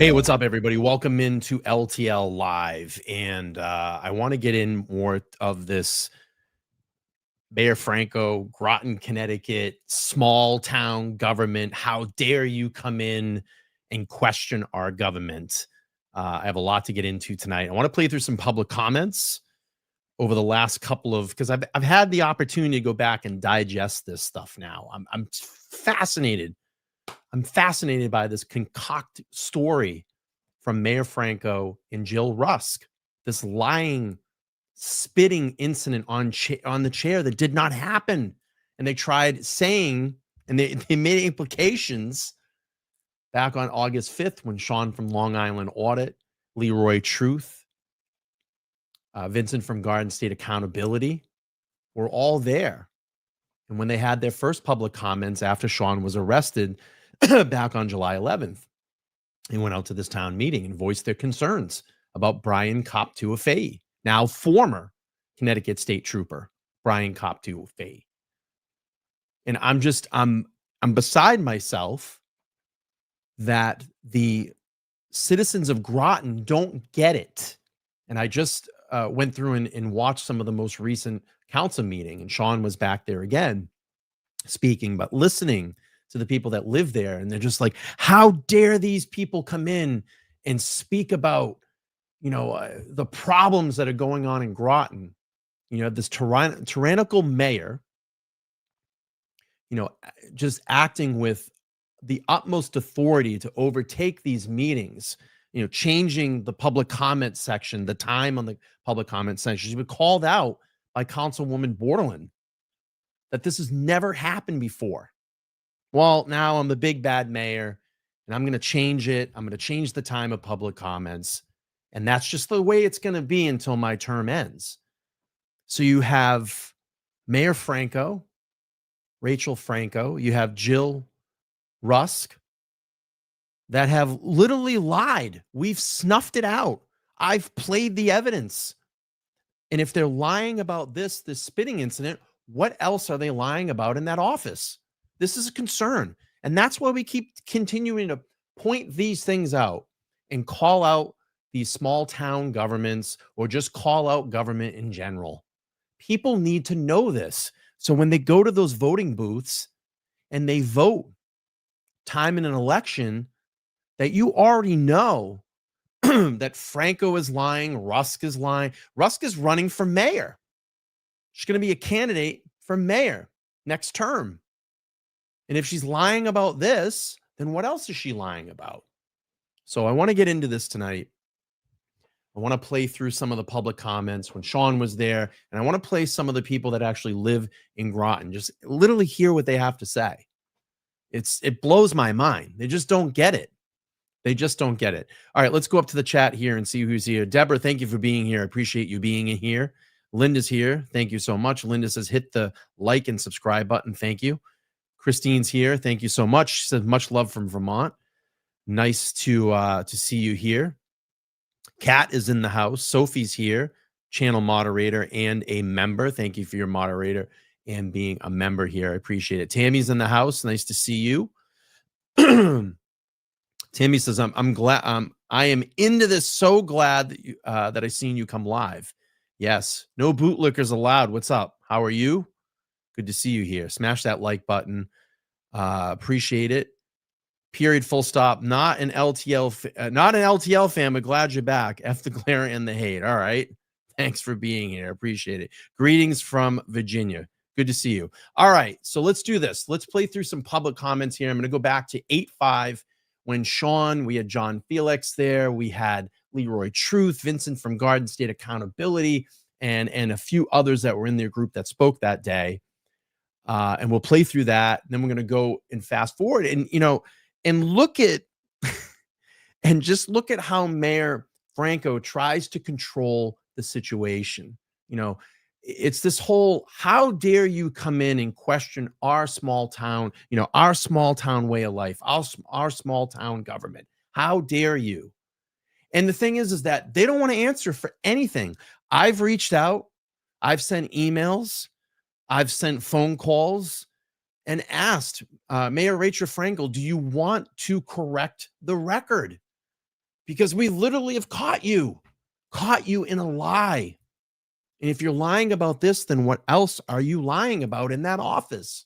Hey, what's up, everybody? Welcome into LTL Live. And I want to get in more of this Mayor Franco, Groton, Connecticut, small town government. How dare you come in and question our government? I have a lot to get into tonight. I want to play through some public comments over the last couple of, because I've had the opportunity to go back and digest this stuff now. I'm fascinated. I'm fascinated by this concocted story from Mayor Franco and Jill Rusk, this lying, spitting incident on the chair that did not happen. And they tried saying, and they made implications back on August 5th when Sean from Long Island Audit, Leroy Truth, Vincent from Garden State Accountability were all there. And when they had their first public comments after Sean was arrested back on July 11th, they went out to this town meeting and voiced their concerns about Brian COPTUAH, now former Connecticut State Trooper Brian COPTUAH. And I'm beside myself that the citizens of Groton don't get it. And I just went through and watched some of the most recent council meeting, and Sean was back there again speaking, but listening to the people that live there. And they're just like, how dare these people come in and speak about, the problems that are going on in Groton. This tyrannical mayor, just acting with the utmost authority to overtake these meetings, changing the public comment section, the time on the public comment section. She's been called out by Councilwoman Bordelin that this has never happened before. Well, now I'm the big bad mayor and I'm going to change it. I'm going to change the time of public comments. And that's just the way it's going to be until my term ends. So you have Mayor Franco, Rachel Franco, you have Jill Rusk that have literally lied. We've snuffed it out. I've played the evidence. And if they're lying about this spitting incident, what else are they lying about in that office? This is a concern. And that's why we keep continuing to point these things out and call out these small town governments or just call out government in general. People need to know this. So when they go to those voting booths and they vote time in an election, that you already know that Franco is lying, Rusk is lying. Rusk is running for mayor. She's going to be a candidate for mayor next term. And if she's lying about this, then what else is she lying about? So I want to get into this tonight. I want to play through some of the public comments when Sean was there. And I want to play some of the people that actually live in Groton. Just literally hear what they have to say. It blows my mind. They just don't get it. They just don't get it. All right, let's go up to the chat here and see who's here. Deborah, thank you for being here. I appreciate you being here. Linda's here. Thank you so much. Linda says, hit the like and subscribe button. Thank you. Christine's here. Thank you so much. She says, much love from Vermont. Nice to see you here. Kat is in the house. Sophie's here, channel moderator and a member. Thank you for your moderator and being a member here. I appreciate it. Tammy's in the house. Nice to see you. Tammy says, I'm glad. I am into this. So glad that you that I seen you come live. Yes. No bootlickers allowed. What's up? How are you? Good to see you here. Smash that like button. Appreciate it. Period. Full stop. Not an LTL fan, but glad you're back. F the glare and the hate. All right. Thanks for being here. Appreciate it. Greetings from Virginia. Good to see you. All right. So let's do this. Let's play through some public comments here. I'm going to go back to 8-5 when Sean, we had John Felix there. We had Leroy Truth, Vincent from Garden State Accountability, and a few others that were in their group that spoke that day. And we'll play through that. Then we're going to go and fast forward and look at and just look at how Mayor Franco tries to control the situation. It's this whole, how dare you come in and question our small town, our small town way of life, our small town government. How dare you? And the thing is that they don't want to answer for anything. I've reached out. I've sent emails. I've sent phone calls and asked Mayor Rachel Frankel, do you want to correct the record? because we literally have caught you in a lie. And if you're lying about this, then what else are you lying about in that office?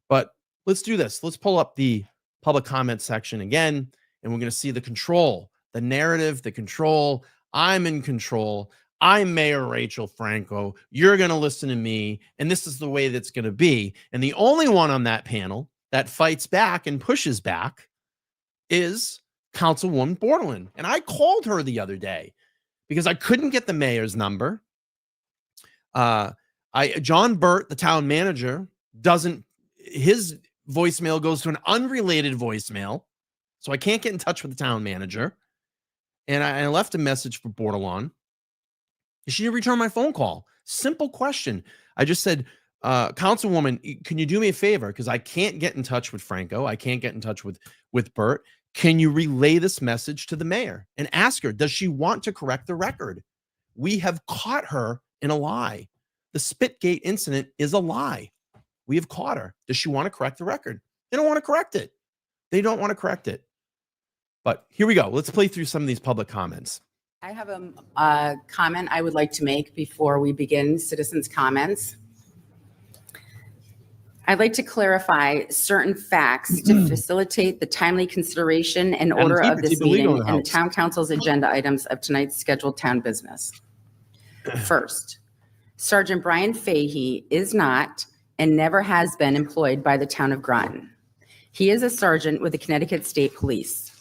But let's do this. Let's pull up the public comment section again, and we're going to see the control, the narrative, the control. I'm in control. I'm Mayor Rachel Franco. You're going to listen to me, and this is the way that's going to be. And the only one on that panel that fights back and pushes back is Councilwoman Bordelon. And I called her the other day because I couldn't get the mayor's number. John Burt, the town manager, his voicemail goes to an unrelated voicemail, so I can't get in touch with the town manager. And I left a message for Bordelon. She didn't return my phone call. Simple question. I just said, Councilwoman, can you do me a favor? Because I can't get in touch with Franco. I can't get in touch with Burt. Can you relay this message to the mayor and ask her, does she want to correct the record? We have caught her in a lie. The Spitgate incident is a lie. We have caught her. Does she want to correct the record? They don't want to correct it. They don't want to correct it. But here we go. Let's play through some of these public comments. I have a comment I would like to make before we begin citizens' comments. I'd like to clarify certain facts to facilitate the timely consideration and order of this meeting and the town council's agenda items of tonight's scheduled town business. First, Sergeant Brian Fahey is not and never has been employed by the town of Groton. He is a sergeant with the Connecticut State Police.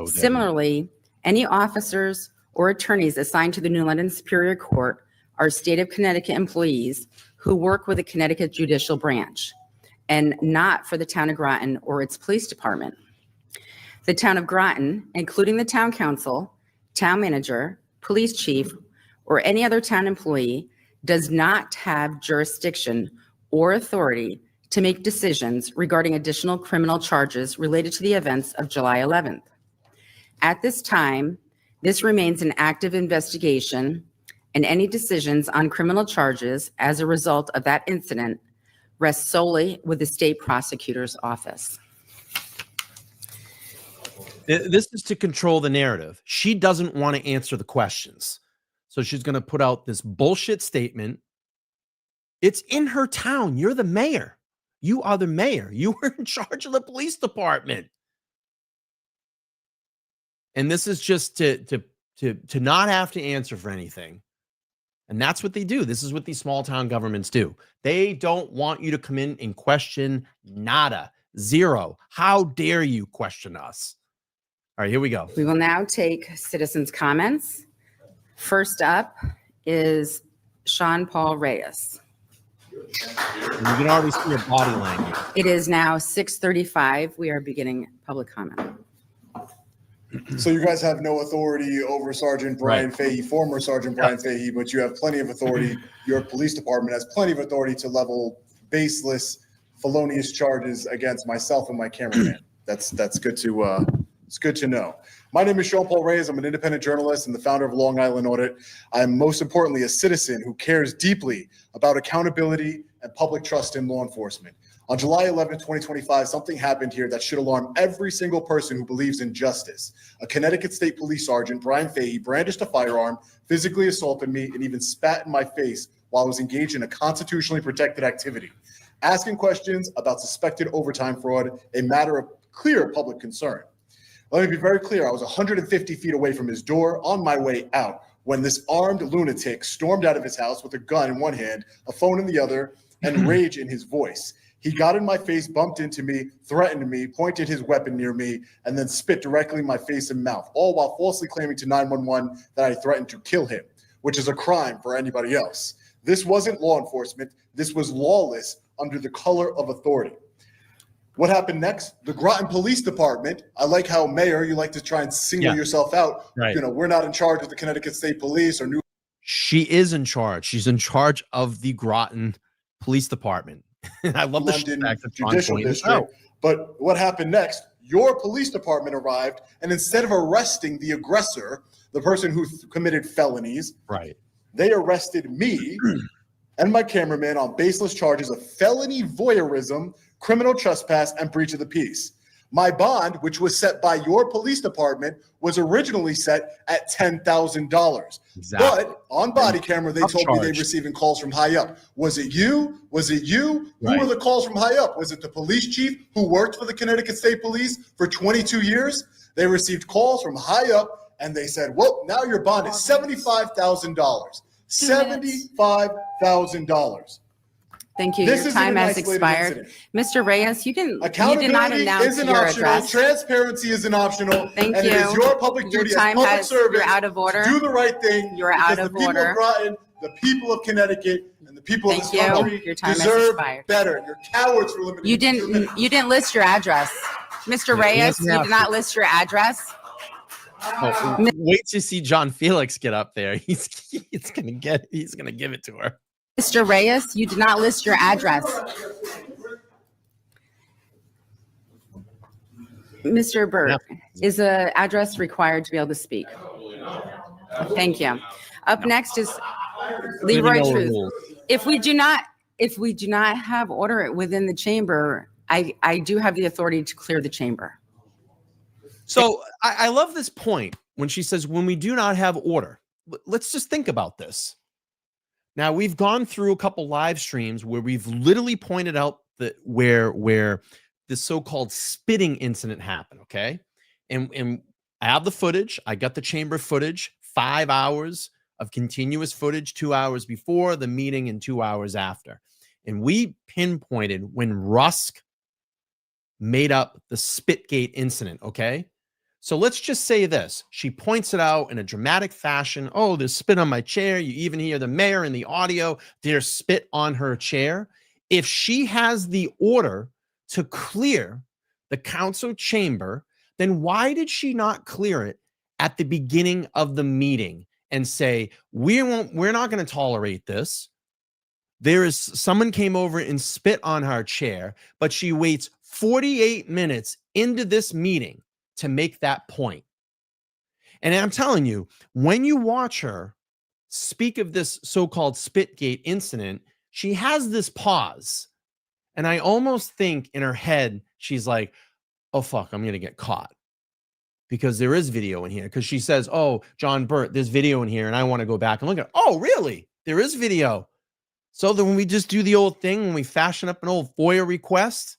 Similarly, any officers or attorneys assigned to the New London Superior Court are state of Connecticut employees who work with the Connecticut Judicial Branch and not for the town of Groton or its police department. The town of Groton, including the town council, town manager, police chief, or any other town employee, does not have jurisdiction or authority to make decisions regarding additional criminal charges related to the events of July 11th. At this time, this remains an active investigation, and any decisions on criminal charges as a result of that incident rest solely with the state prosecutor's office. This is to control the narrative. She doesn't want to answer the questions. So she's going to put out this bullshit statement. It's in her town. You're the mayor. You are the mayor. You were in charge of the police department. And this is just to not have to answer for anything. And that's what they do. This is what these small town governments do. They don't want you to come in and question nada, zero. How dare you question us? All right, here we go. We will now take citizens' comments. First up is Sean Paul Reyes. And you can already see your body language. It is now 6:35. We are beginning public comment. So you guys have no authority over Sergeant Brian Fahey, former Sergeant Brian Fahey, but you have plenty of authority. Your police department has plenty of authority to level baseless, felonious charges against myself and my cameraman. That's good to it's good to know. My name is Sean Paul Reyes. I'm an independent journalist and the founder of Long Island Audit. I'm most importantly a citizen who cares deeply about accountability and public trust in law enforcement. On July 11, 2025, something happened here that should alarm every single person who believes in justice. A Connecticut State Police Sergeant, Brian Fahey, brandished a firearm, physically assaulted me, and even spat in my face while I was engaged in a constitutionally protected activity. Asking questions about suspected overtime fraud, a matter of clear public concern. Let me be very clear. I was 150 feet away from his door on my way out when this armed lunatic stormed out of his house with a gun in one hand, a phone in the other, and rage in his voice. He got in my face, bumped into me, threatened me, pointed his weapon near me, and then spit directly in my face and mouth, all while falsely claiming to 911 that I threatened to kill him, which is a crime for anybody else. This wasn't law enforcement. This was lawless under the color of authority. What happened next? The Groton Police Department. I like how, Mayor, you like to try and single yourself out. Right. You know, we're not in charge of the Connecticut State Police or New. She is in charge. She's in charge of the Groton Police Department. I love the Judicial District. But what happened next? Your police department arrived, and instead of arresting the aggressor, the person who committed felonies, they arrested me and my cameraman on baseless charges of felony voyeurism, criminal trespass, and breach of the peace. My bond, which was set by your police department, was originally set at $10,000. Exactly. But on body camera, they told me they were receiving calls from high up. Was it you? Was it you? Right. Who were the calls from high up? Was it the police chief who worked for the Connecticut State Police for 22 years? They received calls from high up, and they said, well, now your bond is $75,000. $75,000. Thank you. Your time has expired. Mr. Reyes, you did not announce your address. Transparency isn't optional. Thank and you. It is your public duty as public servant you're out of order. to do the right thing. You're out of order. The people of Groton, the people of Connecticut, and the people of this country your time deserve has expired. better. You're cowards for limiting. You didn't list your address. Mr. Reyes, you did not list your address. Oh, wait to see John Felix get up there. He's gonna give it to her. Mr. Reyes, you did not list your address. Mr. Burt, is an address required to be able to speak? Thank you. Up next is Leroy Truth. If we do not have order within the chamber, I do have the authority to clear the chamber. So I love this point when she says, when we do not have order. Let's just think about this. Now, we've gone through a couple live streams where we've literally pointed out that where this so-called spitting incident happened, okay? And I have the footage. I got the chamber footage, 5 hours of continuous footage, 2 hours before the meeting and 2 hours after. And we pinpointed when Rusk made up the Spitgate incident, okay? So let's just say this. She points it out in a dramatic fashion. Oh, there's spit on my chair. You even hear the mayor in the audio. There's spit on her chair. If she has the order to clear the council chamber, then why did she not clear it at the beginning of the meeting and say, we're not going to tolerate this? Someone came over and spit on her chair, but she waits 48 minutes into this meeting to make that point. And I'm telling you, when you watch her speak of this so-called Spitgate incident, she has this pause. And I almost think in her head, she's like, oh, fuck, I'm going to get caught. Because there is video in here. Because she says, oh, John Burt, there's video in here, and I want to go back and look at it. Oh, really? There is video. So then when we just do the old thing, when we fashion up an old FOIA request,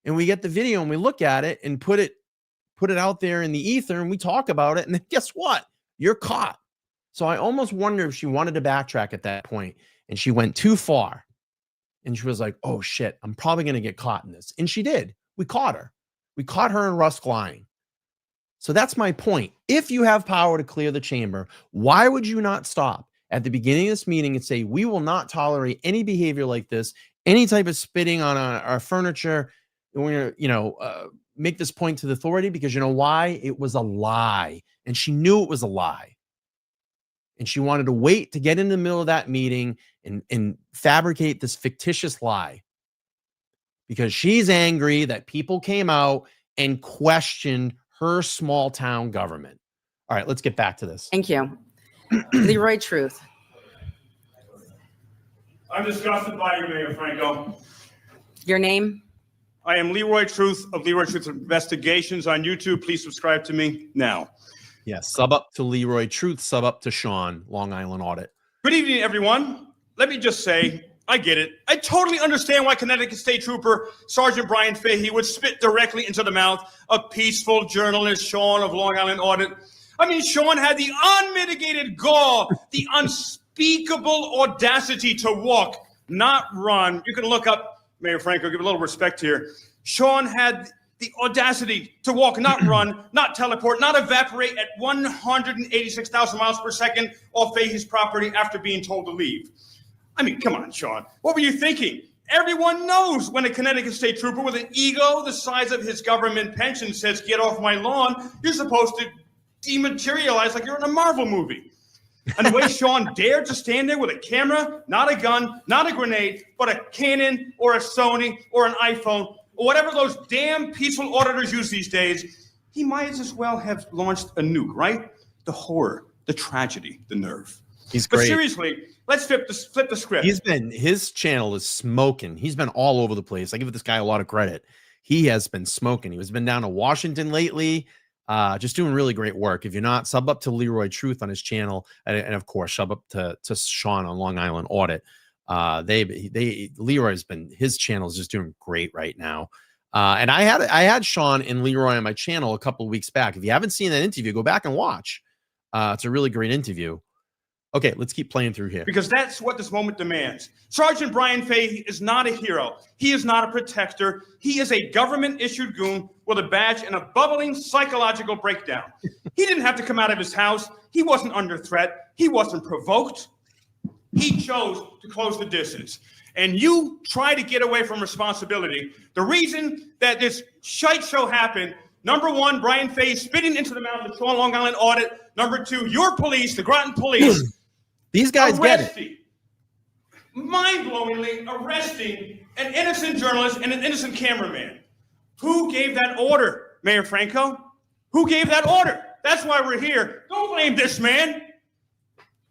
and we get the video and we look at it and put it out there in the ether and we talk about it, and then guess what? You're caught. So I almost wonder if she wanted to backtrack at that point and she went too far and she was like, oh shit, I'm probably going to get caught in this. And she did. We caught her. We caught her and Rusk lying. So that's my point. If you have power to clear the chamber, why would you not stop at the beginning of this meeting and say, we will not tolerate any behavior like this, any type of spitting on our furniture? We're going to, make this point to the authority, because you know why? It was a lie. And she knew it was a lie. And she wanted to wait to get in the middle of that meeting and fabricate this fictitious lie. Because she's angry that people came out and questioned her small town government. All right, let's get back to this. Thank you. Leroy Truth. I'm disgusted by you, Mayor Franco. Your name? I am Leroy Truth of Leroy Truth Investigations on YouTube. Please subscribe to me now. Yes, sub up to Leroy Truth, sub up to Sean, Long Island Audit. Good evening, everyone. Let me just say, I get it. I totally understand why Connecticut State Trooper Sergeant Brian Fahey would spit directly into the mouth of peaceful journalist Sean of Long Island Audit. I mean, Sean had the unmitigated gall, the unspeakable audacity to walk, not run. You can look up, Mayor Franco, give a little respect here. Sean had the audacity to walk, not run, not teleport, not evaporate at 186,000 miles per second off Fahey's property after being told to leave. I mean, come on, Sean. What were you thinking? Everyone knows when a Connecticut State Trooper with an ego the size of his government pension says, get off my lawn, you're supposed to dematerialize like you're in a Marvel movie. And the way Sean dared to stand there with a camera, not a gun, not a grenade, but a Canon or a Sony or an iPhone or whatever those damn peaceful auditors use these days, he might as well have launched a nuke, right? The horror, the tragedy, the nerve. He's great. But seriously, let's flip the script. His channel is smoking. He's been all over the place. I give this guy a lot of credit. he has been smoking. He's been down to Washington lately, just doing really great work. If you're not, sub up to Leroy Truth on his channel, and of course, sub up to Sean on Long Island Audit. Leroy's been, his channel is just doing great right now. And I had Sean and Leroy on my channel a couple of weeks back. If you haven't seen that interview, go back and watch. It's a really great interview. Okay, let's keep playing through here. Because that's what this moment demands. Sergeant Brian Fahey is not a hero. He is not a protector. He is a government-issued goon with a badge and a bubbling psychological breakdown. He didn't have to come out of his house. He wasn't under threat. He wasn't provoked. He chose to close the distance. And you try to get away from responsibility. The reason that this shite show happened, number one, Brian Fahey spitting into the mouth of Sean Long Island Audit. Number two, your police, the Groton police, these guys get it. Mind-blowingly arresting an innocent journalist and an innocent cameraman. Who gave that order, Mayor Franco? Who gave that order? That's why we're here. Don't blame this man.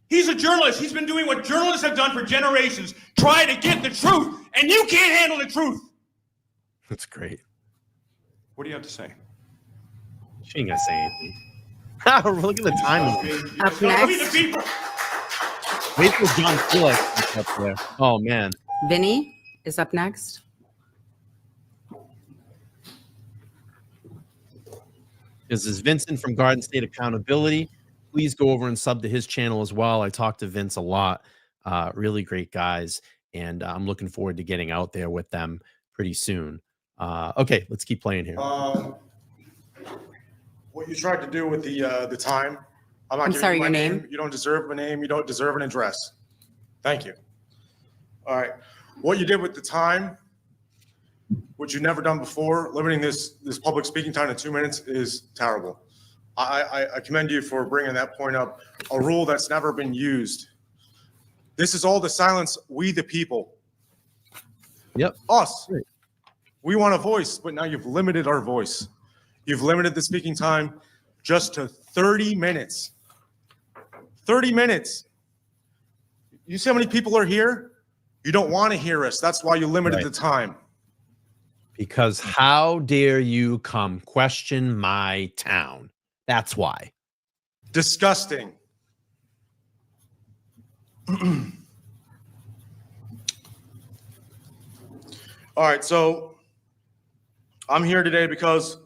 He's a journalist. He's been doing what journalists have done for generations. Try to get the truth, and you can't handle the truth. That's great. What do you have to say? She ain't gonna say anything. Look at the time. Up next. Wait till John Felix gets up there. Oh, man. Vinny is up next. This is Vincent from Garden State Accountability. Please go over and sub to his channel as well. I talk to Vince a lot. Really great guys. And I'm looking forward to getting out there with them pretty soon. Okay, let's keep playing here. What you tried to do with the time. I'm sorry, your name? You don't deserve a name. You don't deserve an address. Thank you. All right. What you did with the time, which you've never done before, limiting this public speaking time to 2 minutes is terrible. I commend you for bringing that point up, a rule that's never been used. This is all to silence we the people. Yep. Us. Great. We want a voice, but now you've limited our voice. You've limited the speaking time just to 30 minutes. 30 minutes. You see how many people are here? You don't want to hear us. That's why you limited the time. Because how dare you come question my town? That's why. Disgusting. All right, so I'm here today because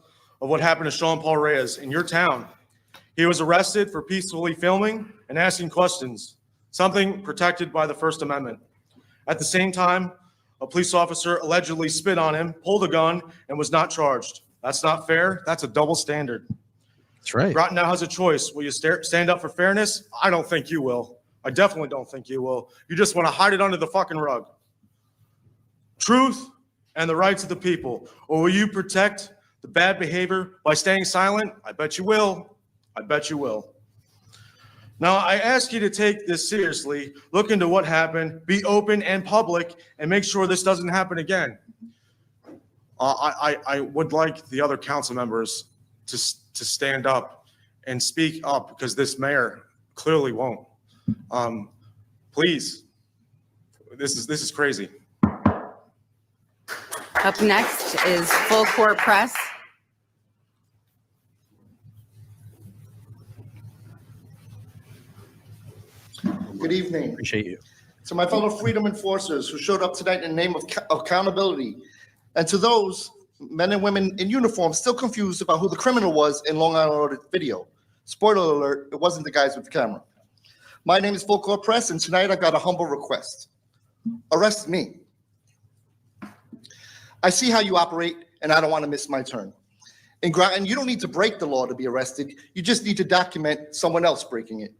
of what happened to Sean Paul Reyes in your town. He was arrested for peacefully filming and asking questions, something protected by the First Amendment. At the same time, a police officer allegedly spit on him, pulled a gun, and was not charged. That's not fair. That's a double standard. That's right. Groton now has a choice. Will you stand up for fairness? I don't think you will. I definitely don't think you will. You just want to hide it under the fucking rug. Truth and the rights of the people. Or will you protect the bad behavior by staying silent? I bet you will. I bet you will. Now, I ask you to take this seriously, look into what happened, be open and public, and make sure this doesn't happen again. I would like the other council members to stand up and speak up, because this mayor clearly won't. Please, this is crazy. Up next is Full Court Press. Good evening. Appreciate you. To my fellow freedom enforcers who showed up tonight in the name of accountability, and to those men and women in uniform still confused about who the criminal was in Long Island Audit video. Spoiler alert, it wasn't the guys with the camera. My name is Full Court Press, and tonight I've got a humble request. Arrest me. I see how you operate, and I don't want to miss my turn. In Groton, you don't need to break the law to be arrested. You just need to document someone else breaking it.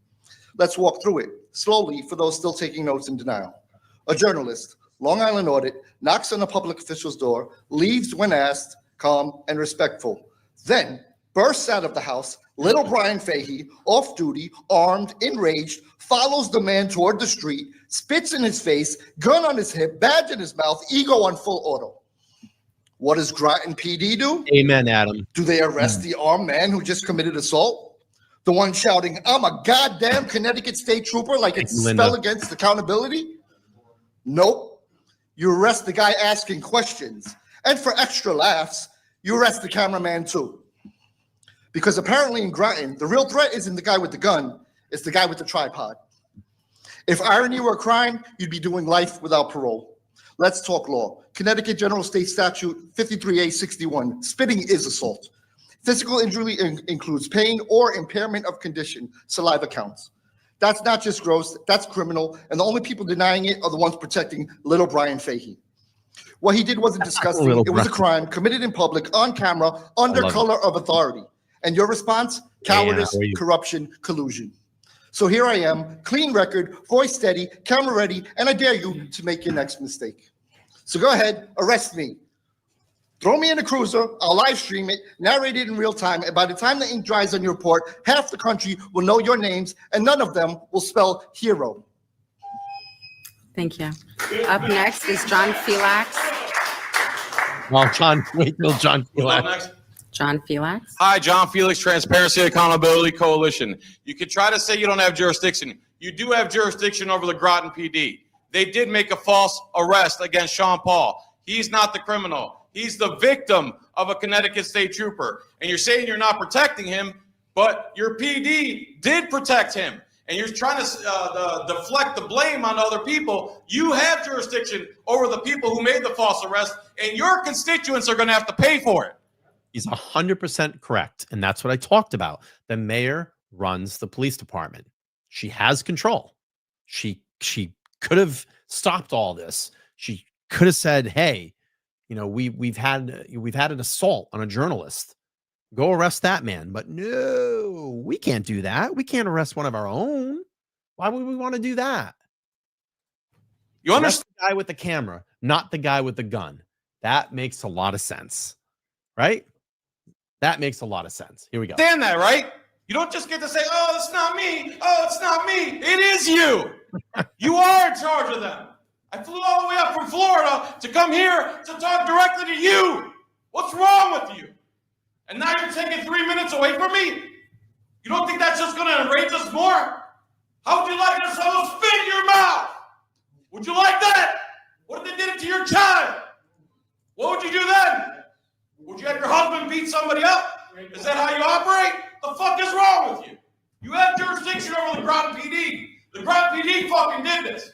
Let's walk through it, slowly for those still taking notes in denial. A journalist, Long Island Audit, knocks on a public official's door, leaves when asked, calm and respectful. Then bursts out of the house, little Brian Fahey, off duty, armed, enraged, follows the man toward the street, spits in his face, gun on his hip, badge in his mouth, ego on full auto. What does Groton PD do? Amen, Adam. Do they arrest the armed man who just committed assault? The one shouting, I'm a goddamn Connecticut state trooper, like it's a spell against accountability? Nope. You arrest the guy asking questions. And for extra laughs, you arrest the cameraman too. Because apparently in Groton, the real threat isn't the guy with the gun, it's the guy with the tripod. If irony were a crime, you'd be doing life without parole. Let's talk law. Connecticut General State Statute 53A61, spitting is assault. Physical injury includes pain or impairment of condition, saliva counts. That's not just gross, that's criminal, and the only people denying it are the ones protecting little Brian Fahey. What he did wasn't disgusting, it was a crime committed in public, on camera, under color of authority. And your response? Cowardice, corruption, collusion. So here I am, clean record, voice steady, camera ready, and I dare you to make your next mistake. So go ahead, arrest me. Throw me in a cruiser, I'll live stream it, narrate it in real time, and by the time the ink dries on your report, half the country will know your names, and none of them will spell hero. Thank you. Up next is John Felix. Well, wait till John Felix. John Felix. Hi, John Felix, Transparency Accountability Coalition. You could try to say you don't have jurisdiction. You do have jurisdiction over the Groton PD. They did make a false arrest against Sean Paul. He's not the criminal. He's the victim of a Connecticut state trooper. And you're saying you're not protecting him, but your PD did protect him. And you're trying to deflect the blame on other people. You have jurisdiction over the people who made the false arrest, and your constituents are going to have to pay for it. He's 100% correct. And that's what I talked about. The mayor runs the police department. She has control. She could have stopped all this. She could have said, hey, you know, we've had an assault on a journalist. Go arrest that man. But no, we can't do that. We can't arrest one of our own. Why would we want to do that? You understand? The guy with the camera, not the guy with the gun. That makes a lot of sense, right? That makes a lot of sense. Here we go. Understand that, right? You don't just get to say, oh, it's not me. Oh, it's not me. It is you. You are in charge of them. I flew all the way up from Florida to come here to talk directly to you. What's wrong with you? And now you're taking 3 minutes away from me? You don't think that's just going to enrage us more? How would you like to someone spit in your mouth? Would you like that? What if they did it to your child? What would you do then? Would you have your husband beat somebody up? Is that how you operate? The fuck is wrong with you? You have jurisdiction over the Groton PD. The Groton PD fucking did this.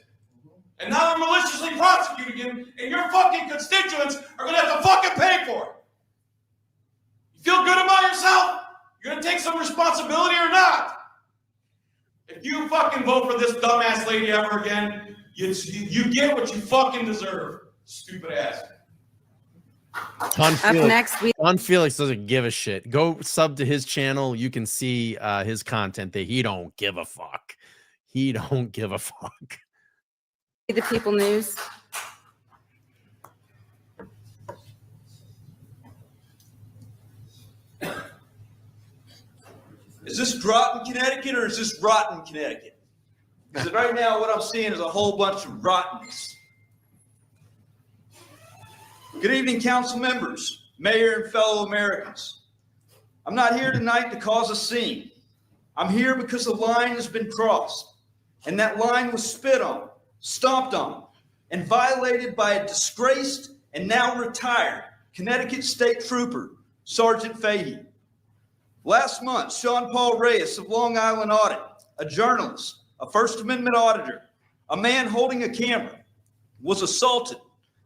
And now they're maliciously prosecuting him, and your fucking constituents are going to have to fucking pay for it. You feel good about yourself? You're going to take some responsibility or not? If you fucking vote for this dumbass lady ever again, you get what you fucking deserve. Stupid ass. John Felix doesn't give a shit. Go sub to his channel. You can see his content that he don't give a fuck. He don't give a fuck. The People News. Is this Groton, Connecticut, or is this rotten, Connecticut? Because right now what I'm seeing is a whole bunch of rottenness. Good evening, council members, mayor, and fellow Americans. I'm not here tonight to cause a scene. I'm here because the line has been crossed, and that line was spit on, stomped on, and violated by a disgraced and now retired Connecticut State Trooper, Sergeant Fahey. Last month, Sean Paul Reyes of Long Island Audit, a journalist, a First Amendment auditor, a man holding a camera, was assaulted,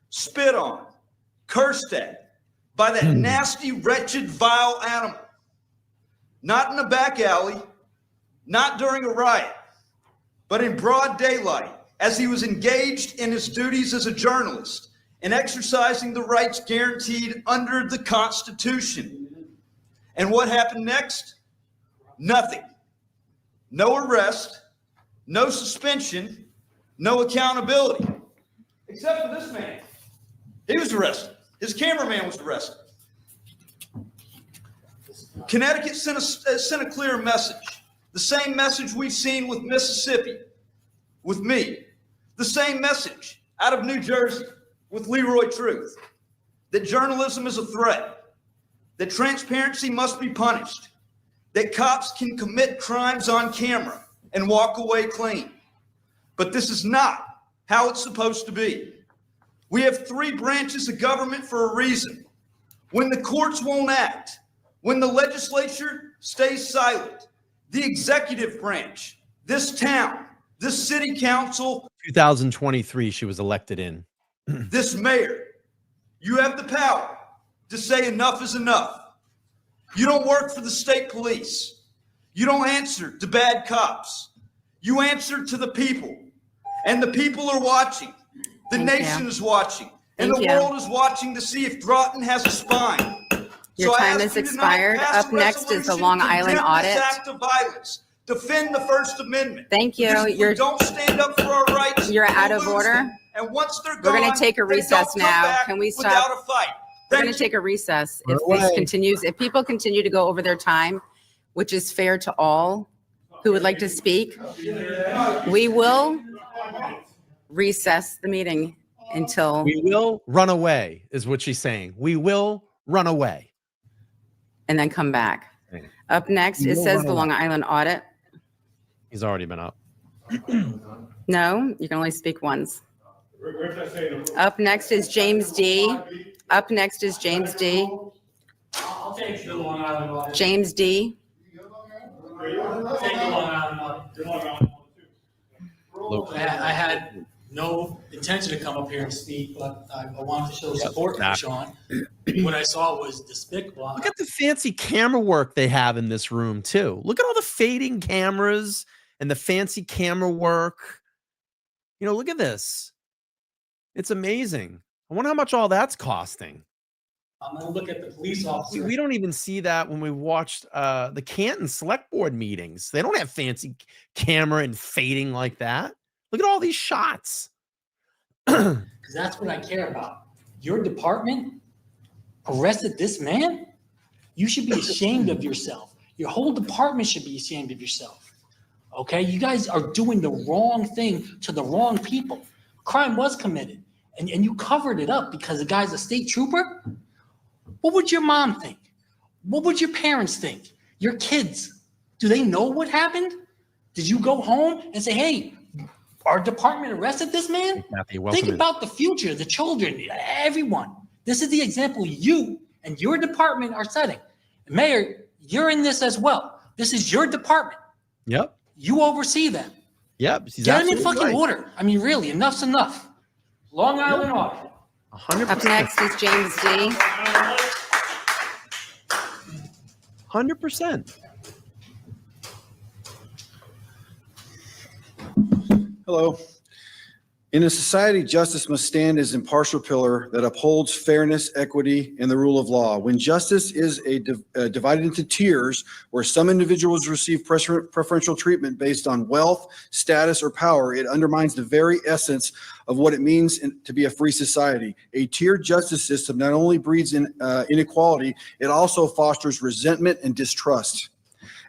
spit on, cursed at by that nasty, wretched, vile animal. Not in a back alley, not during a riot, but in broad daylight as he was engaged in his duties as a journalist and exercising the rights guaranteed under the Constitution. And what happened next? Nothing. No arrest, no suspension, no accountability, except for this man. He was arrested. His cameraman was arrested. Connecticut sent a clear message, the same message we've seen with Mississippi, with me, the same message out of New Jersey with Leroy Truth, that journalism is a threat, that transparency must be punished, that cops can commit crimes on camera and walk away clean. But this is not how it's supposed to be. We have 3 branches of government for a reason. When the courts won't act, when the legislature stays silent, the executive branch, this town, this city council, 2023, she was elected in. this mayor, you have the power to say enough is enough. You don't work for the state police. You don't answer to bad cops. You answer to the people. And the people are watching. The nation is watching. And the world is watching to see if Broughton has a spine. Your time has expired. Up next is the Long Island audit. Act of violence. Defend the First Amendment. Thank you. Don't stand up for our rights. You're out of order. And once they're gone, we're going to take a recess now. Can we stop? Without a fight. We're going to take a recess. If this continues, if people continue to go over their time, which is fair to all who would like to speak, we will recess the meeting until we will run away, is what she's saying. We will run away. And then come back. Up next, it says the Long Island audit. He's already been up. No, you can only speak once. Up next is James D. Up next is James D. I'll take the Long Island audit. James D. I'll take the Long Island audit. I had no intention to come up here and speak, but I wanted to show support for Sean. What I saw was despicable. Look at the fancy camera work they have in this room, too. Look at all the fading cameras and the fancy camera work. You know, look at this. It's amazing. I wonder how much all that's costing. I'm going to look at the police officer. We don't even see that when we watched the Canton Select Board meetings. They don't have fancy camera and fading like that. Look at all these shots. Because that's what I care about. Your department arrested this man? You should be ashamed of yourself. Your whole department should be ashamed of yourself. Okay? You guys are doing the wrong thing to the wrong people. Crime was committed, and you covered it up because the guy's a state trooper? What would your mom think? What would your parents think? Your kids, do they know what happened? Did you go home and say, hey, our department arrested this man? Think about the future, the children, everyone. This is the example you and your department are setting. Mayor, you're in this as well. This is your department. Yep. You oversee them. Yep. Get them in fucking order. I mean, really, enough's enough. Long Island audit. 100%. Up next is James D. 100%. Hello. In a society, justice must stand as an impartial pillar that upholds fairness, equity, and the rule of law. When justice is divided into tiers, where some individuals receive preferential treatment based on wealth, status, or power, it undermines the very essence of what it means to be a free society. A tiered justice system not only breeds inequality, it also fosters resentment and distrust.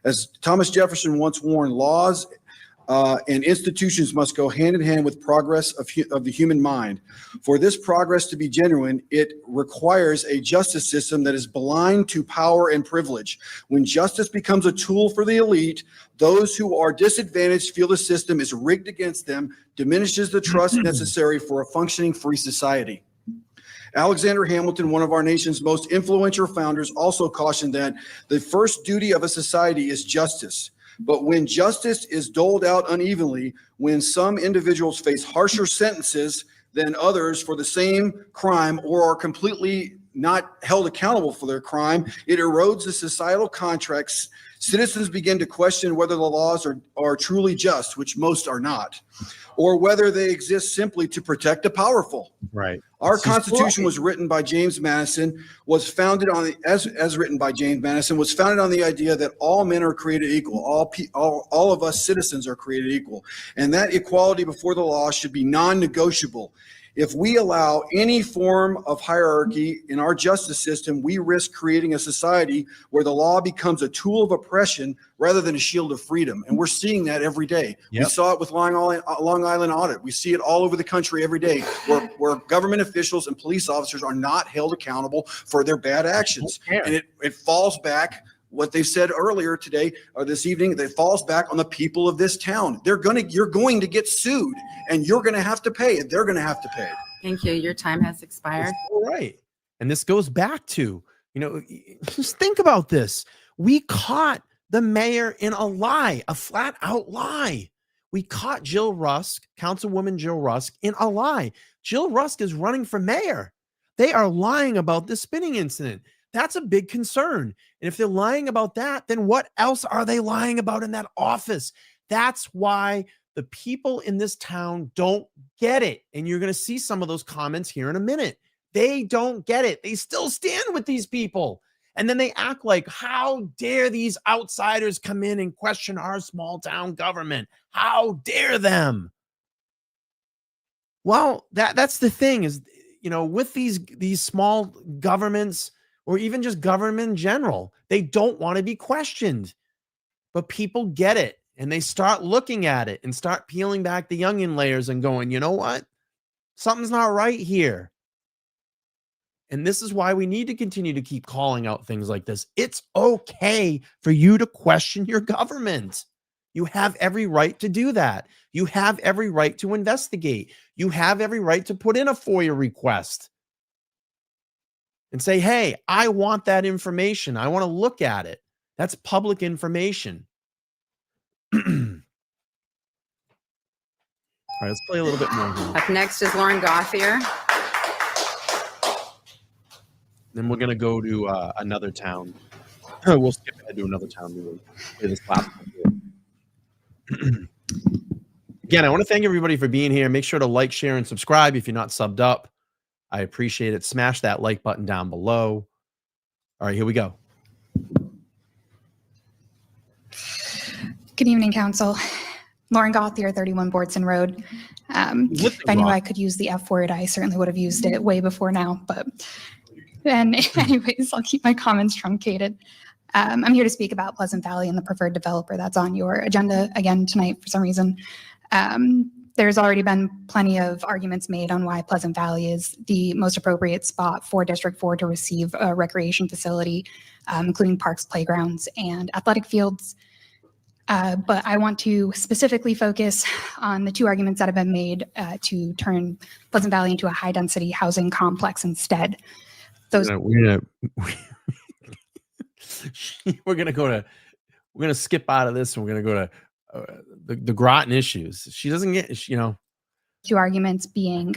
As Thomas Jefferson once warned, laws and institutions must go hand in hand with progress of the human mind. For this progress to be genuine, it requires a justice system that is blind to power and privilege. When justice becomes a tool for the elite, those who are disadvantaged feel the system is rigged against them, diminishes the trust necessary for a functioning free society. Alexander Hamilton, one of our nation's most influential founders, also cautioned that the first duty of a society is justice. But when justice is doled out unevenly, when some individuals face harsher sentences than others for the same crime or are completely not held accountable for their crime, it erodes the societal contracts. Citizens begin to question whether the laws are truly just, which most are not, or whether they exist simply to protect the powerful. Right. Our Constitution was written by James Madison, was founded on the, as written by James Madison, was founded on the idea that all men are created equal. All of us citizens are created equal. And that equality before the law should be non-negotiable. If we allow any form of hierarchy in our justice system, we risk creating a society where the law becomes a tool of oppression rather than a shield of freedom. And we're seeing that every day. Yep. We saw it with Long Island audit. We see it all over the country every day where government officials and police officers are not held accountable for their bad actions. And it falls back. What they said earlier today or this evening, that falls back on the people of this town. You're going to get sued, and you're going to have to pay, and they're going to have to pay. Thank you. Your time has expired. All right. And this goes back to, just think about this. We caught the mayor in a lie, a flat out lie. We caught Jill Rusk, Councilwoman Jill Rusk, in a lie. Jill Rusk is running for mayor. They are lying about the spinning incident. That's a big concern. And if they're lying about that, then what else are they lying about in that office? That's why the people in this town don't get it. And you're going to see some of those comments here in a minute. They don't get it. They still stand with these people. And then they act like, how dare these outsiders come in and question our small town government? How dare them? Well, that's the thing is, with these small governments or even just government in general, they don't want to be questioned. But people get it and they start looking at it and start peeling back the onion layers and going, you know what? Something's not right here. And this is why we need to continue to keep calling out things like this. It's okay for you to question your government. You have every right to do that. You have every right to investigate. You have every right to put in a FOIA request and say, hey, I want that information. I want to look at it. That's public information. All right, let's play a little bit more here. Up next is Lauren Gauthier. Then we're going to go to another town. We'll skip ahead to another town. We'll play this last one. Again, I want to thank everybody for being here. Make sure to like, share, and subscribe if you're not subbed up. I appreciate it. Smash that like button down below. All right, here we go. Good evening, Council. Lauren Gauthier, 31 Boardson Road. If I knew I could use the F word, I certainly would have used it way before now. But anyways, I'll keep my comments truncated. I'm here to speak about Pleasant Valley and the preferred developer that's on your agenda again tonight for some reason. There's already been plenty of arguments made on why Pleasant Valley is the most appropriate spot for District 4 to receive a recreation facility, including parks, playgrounds, and athletic fields. But I want to specifically focus on the two arguments that have been made to turn Pleasant Valley into a high-density housing complex instead. We're gonna skip out of this and we're gonna go to the Groton issues. She doesn't get, Two arguments being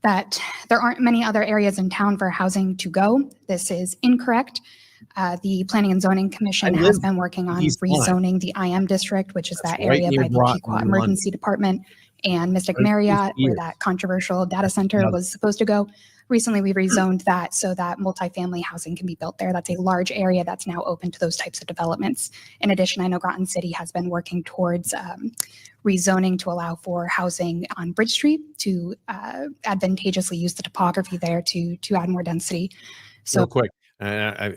that there aren't many other areas in town for housing to go. This is incorrect. The Planning and Zoning Commission has been working on rezoning the IM district, which is that area by the COPTUAH Emergency Department and Mystic Marriott, where that controversial data center was supposed to go. Recently, we rezoned that so that multifamily housing can be built there. That's a large area that's now open to those types of developments. In addition, I know Groton City has been working towards rezoning to allow for housing on Bridge Street to advantageously use the topography there to add more density. So real quick, I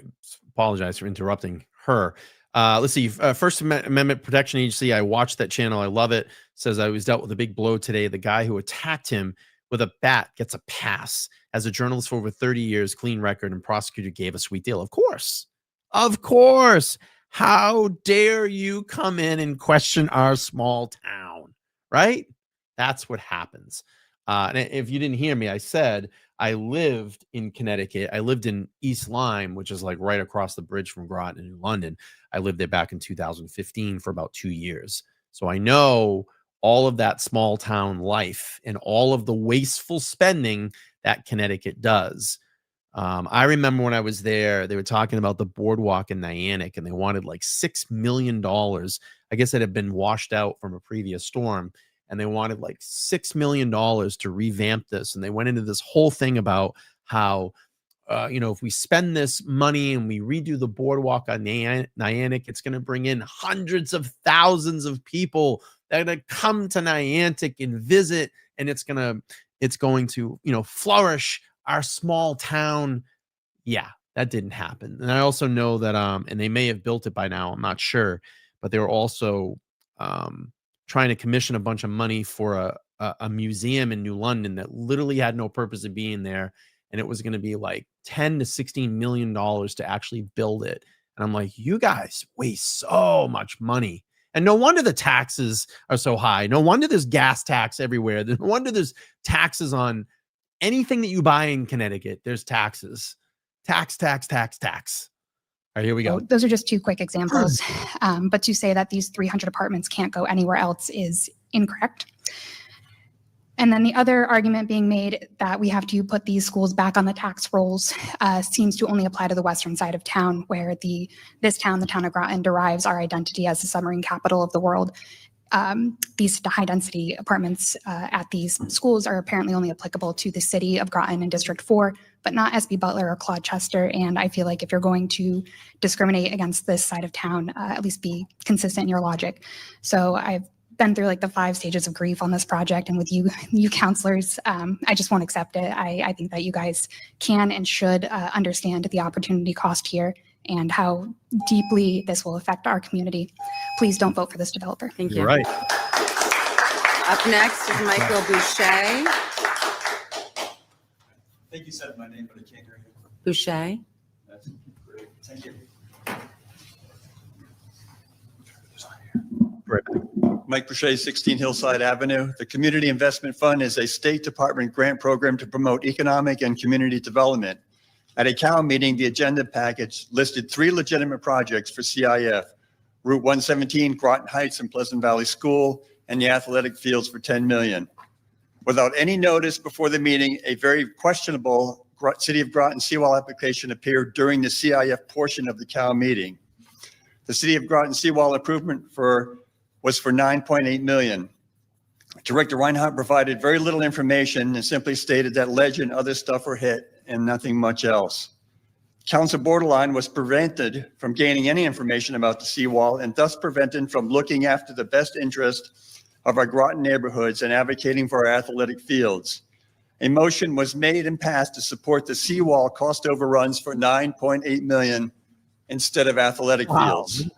apologize for interrupting her. Let's see. First Amendment Protection Agency. I watched that channel. I love it. Says I was dealt with a big blow today. The guy who attacked him with a bat gets a pass. As a journalist for over 30 years, clean record, and prosecutor gave a sweet deal. Of course. Of course. How dare you come in and question our small town, right? That's what happens. And if you didn't hear me, I said I lived in Connecticut. I lived in East Lyme, which is like right across the bridge from Groton in New London. I lived there back in 2015 for about 2 years. So I know all of that small town life and all of the wasteful spending that Connecticut does. I remember when I was there, they were talking about the boardwalk in Niantic and they wanted like $6 million. I guess it had been washed out from a previous storm and they wanted like $6 million to revamp this. And they went into this whole thing about how, if we spend this money and we redo the boardwalk on Niantic, it's going to bring in hundreds of thousands of people that are going to come to Niantic and visit, and it's going to flourish our small town. Yeah, that didn't happen. And I also know that and they may have built it by now, I'm not sure, but they were also trying to commission a bunch of money for a museum in New London that literally had no purpose of being there, and it was going to be like $10 to $16 million to actually build it. And I'm like, you guys waste so much money. And no wonder the taxes are so high. No wonder there's gas tax everywhere. No wonder there's taxes on anything that you buy in Connecticut. There's taxes. Tax. All right, here we go. So those are just two quick examples. But to say that these 300 apartments can't go anywhere else is incorrect. And then the other argument being made that we have to put these schools back on the tax rolls seems to only apply to the western side of town, where this town, the town of Groton, derives our identity as the submarine capital of the world. These high-density apartments at these schools are apparently only applicable to the city of Groton and District 4, but not SB Butler or Claude Chester. And I feel like if you're going to discriminate against this side of town, at least be consistent in your logic. So I've been through like the 5 stages of grief on this project, and with you counselors, I just won't accept it. I think that you guys can and should understand the opportunity cost here and how deeply this will affect our community. Please don't vote for this developer. Thank you. You're right. Up next is Michael Boucher. I think you said my name, but I can't hear you. Boucher. That's great. Thank you. Right. Mike Boucher, 16 Hillside Avenue. The Community Investment Fund is a State Department grant program to promote economic and community development. At a COW meeting, the agenda package listed 3 legitimate projects for CIF: Route 117, Groton Heights and Pleasant Valley School, and the athletic fields for $10 million. Without any notice before the meeting, a very questionable City of Groton seawall application appeared during the CIF portion of the COW meeting. The City of Groton seawall improvement was for $9.8 million. Director Reinhardt provided very little information and simply stated that ledge and other stuff were hit and nothing much else. Council Borderline was prevented from gaining any information about the seawall and thus prevented from looking after the best interest of our Groton neighborhoods and advocating for our athletic fields. A motion was made and passed to support the seawall cost overruns for $9.8 million instead of athletic fields.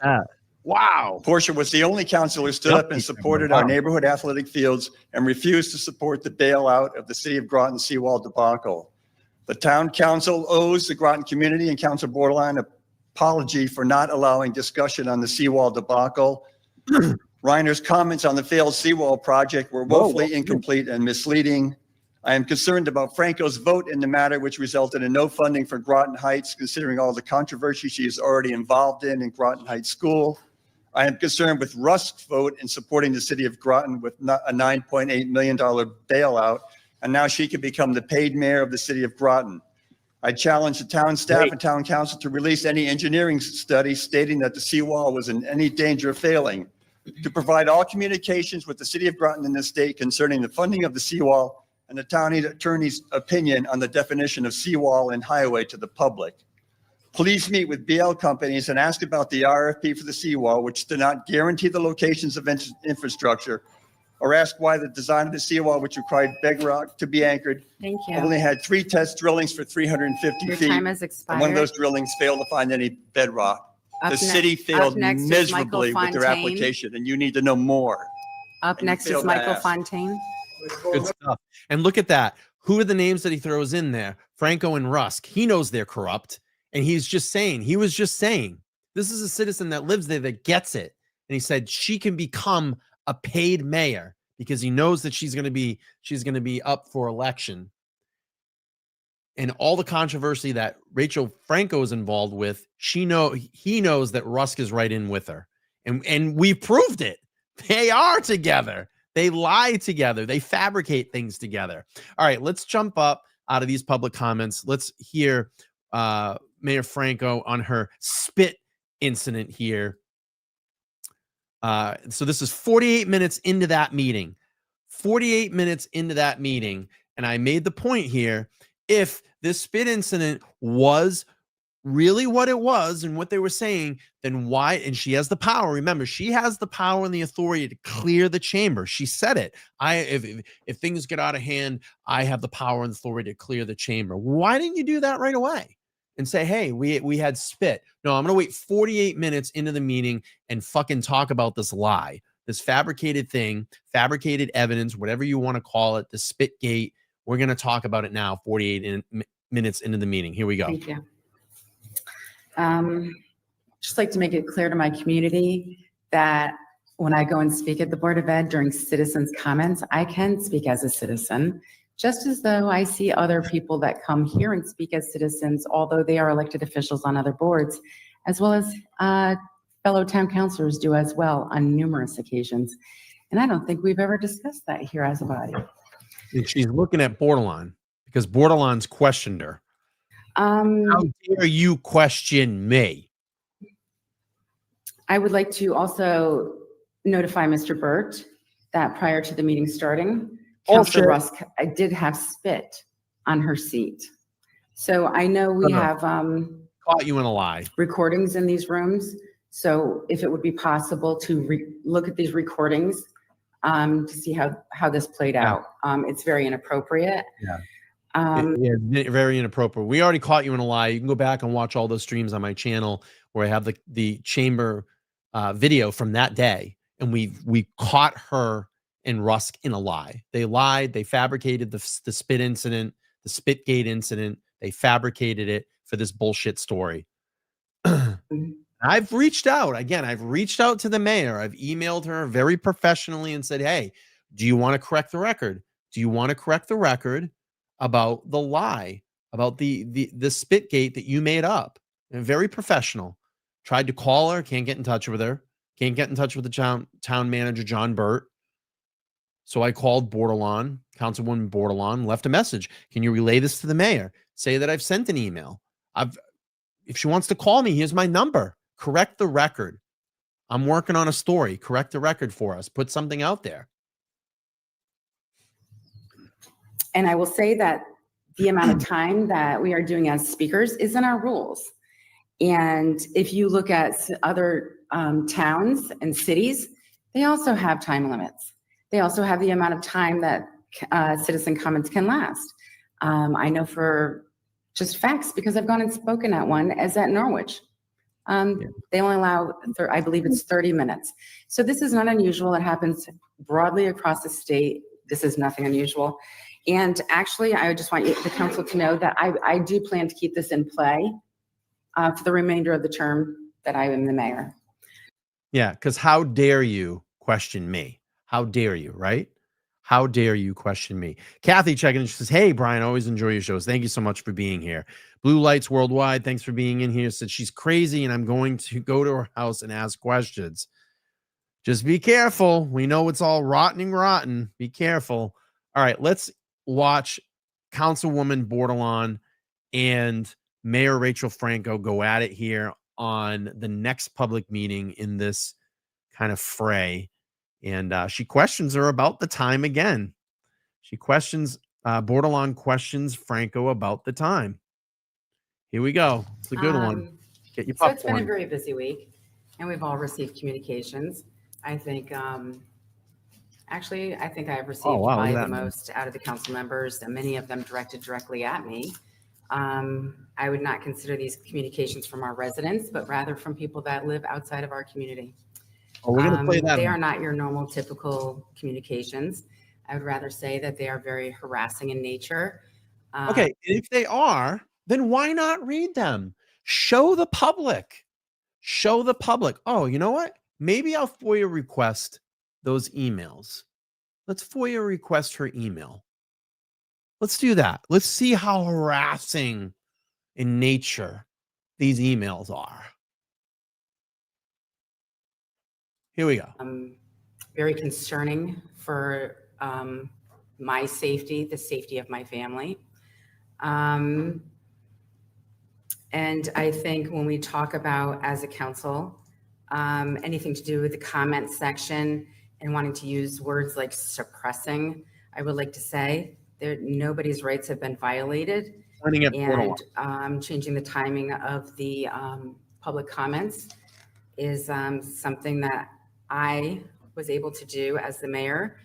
Wow. Portia was the only councilor who stood up and supported our neighborhood athletic fields and refused to support the bailout of the City of Groton seawall debacle. The town council owes the Groton community and Council Borderline an apology for not allowing discussion on the seawall debacle. Reiner's comments on the failed seawall project were woefully incomplete and misleading. I am concerned about Franco's vote in the matter, which resulted in no funding for Groton Heights, considering all the controversy she is already involved in Groton Heights School. I am concerned with Rusk's vote in supporting the City of Groton with a $9.8 million bailout, and now she can become the paid mayor of the City of Groton. I challenge the town staff and town council to release any engineering study stating that the seawall was in any danger of failing, to provide all communications with the City of Groton and the state concerning the funding of the seawall and the town attorney's opinion on the definition of seawall and highway to the public. Please meet with BL companies and ask about the RFP for the seawall, which did not guarantee the locations of infrastructure, or ask why the design of the seawall, which required bedrock to be anchored, Thank you. only had 3 test drillings for 350 Your feet. time has expired. And one of those drillings failed to find any bedrock. The city failed miserably with their application, and you need to know more. Up next is Michael Fontaine. Good stuff. And look at that. Who are the names that he throws in there? Franco and Rusk. He knows they're corrupt. And he was just saying, this is a citizen that lives there that gets it. And he said she can become a paid mayor because he knows that she's going to be up for election. And all the controversy that Rachel Franco is involved with, he knows that Rusk is right in with her. And we proved it. They are together. They lie together. They fabricate things together. All right, let's jump up out of these public comments. Let's hear Mayor Franco on her spit incident here. So this is 48 minutes into that meeting. 48 minutes into that meeting. And I made the point here, if this spit incident was really what it was and what they were saying, then why? And she has the power. Remember, she has the power and the authority to clear the chamber. She said it. If things get out of hand, I have the power and authority to clear the chamber. Why didn't you do that right away and say, hey, we had spit? No, I'm going to wait 48 minutes into the meeting and fucking talk about this lie, this fabricated thing, fabricated evidence, whatever you want to call it, the spit gate. We're going to talk about it now, 48 minutes into the meeting. Here we go. Thank you. Just like to make it clear to my community that when I go and speak at the Board of Ed during citizens' comments, I can speak as a citizen, just as though I see other people that come here and speak as citizens, although they are elected officials on other boards, as well as fellow town councilors do as well on numerous occasions. And I don't think we've ever discussed that here as a body. And she's looking at Bordelon because Bordelon's questioned her. How dare you question me? I would like to also notify Mr. Burt that prior to the meeting starting, Councilor Rusk did have spit on her seat. So I know we have caught you in a lie. Recordings in these rooms. So if it would be possible to look at these recordings to see how this played out. It's very inappropriate. Very inappropriate. We already caught you in a lie. You can go back and watch all those streams on my channel where I have the chamber video from that day, and we caught her and Rusk in a lie. They lied. They fabricated the spit incident, the Spitgate incident. They fabricated it for this bullshit story. I've reached out again. I've reached out to the mayor. I've emailed her very professionally and said, "Hey, do you want to correct the record? Do you want to correct the record about the lie, about the Spitgate that you made up?" And very professional. Tried to call her, can't get in touch with her. Can't get in touch with the town manager, John Burt. So I called Bordelon, Councilwoman Bordelon, left a message. Can you relay this to the mayor? Say that I've sent an email. If she wants to call me, here's my number. Correct the record. I'm working on a story. Correct the record for us. Put something out there. And I will say that the amount of time that we are doing as speakers is in our rules. And if you look at other towns and cities, they also have time limits. They also have the amount of time that citizen comments can last. I know for just facts, because I've gone and spoken at one, as at Norwich. They only allow, I believe it's 30 minutes. So this is not unusual. It happens broadly across the state. This is nothing unusual. And actually, I just want the council to know that I do plan to keep this in play for the remainder of the term that I am the mayor. Yeah, because how dare you question me? How dare you, right? How dare you question me? Kathy checking in. She says, "Hey, Brian, always enjoy your shows. Thank you so much for being here." Blue Lights Worldwide, thanks for being in here. Said she's crazy and I'm going to go to her house and ask questions. Just be careful. We know it's all rotten. Be careful. All right, let's watch Councilwoman Bordelon and Mayor Rachel Franco go at it here on the next public meeting in this kind of fray. And she questions her about the time again. She questions, Bordelon questions Franco about the time. Here we go. It's a good one. Get your popcorn. So it's been a very busy week, and we've all received communications. I think, actually, I think I've received probably the most out of the council members, and many of them directed directly at me. I would not consider these communications from our residents, but rather from people that live outside of our community. Oh, we're gonna play that. They are not your normal, typical communications. I would rather say that they are very harassing in nature. Okay, if they are, then why not read them? Show the public. Show the public. Oh, you know what? Maybe I'll FOIA request those emails. Let's FOIA request her email. Let's do that. Let's see how harassing in nature these emails are. Here we go. Very concerning for my safety, the safety of my family. And I think when we talk about, as a council, anything to do with the comment section and wanting to use words like suppressing, I would like to say that nobody's rights have been violated. And changing the timing of the public comments is something that I was able to do as the mayor.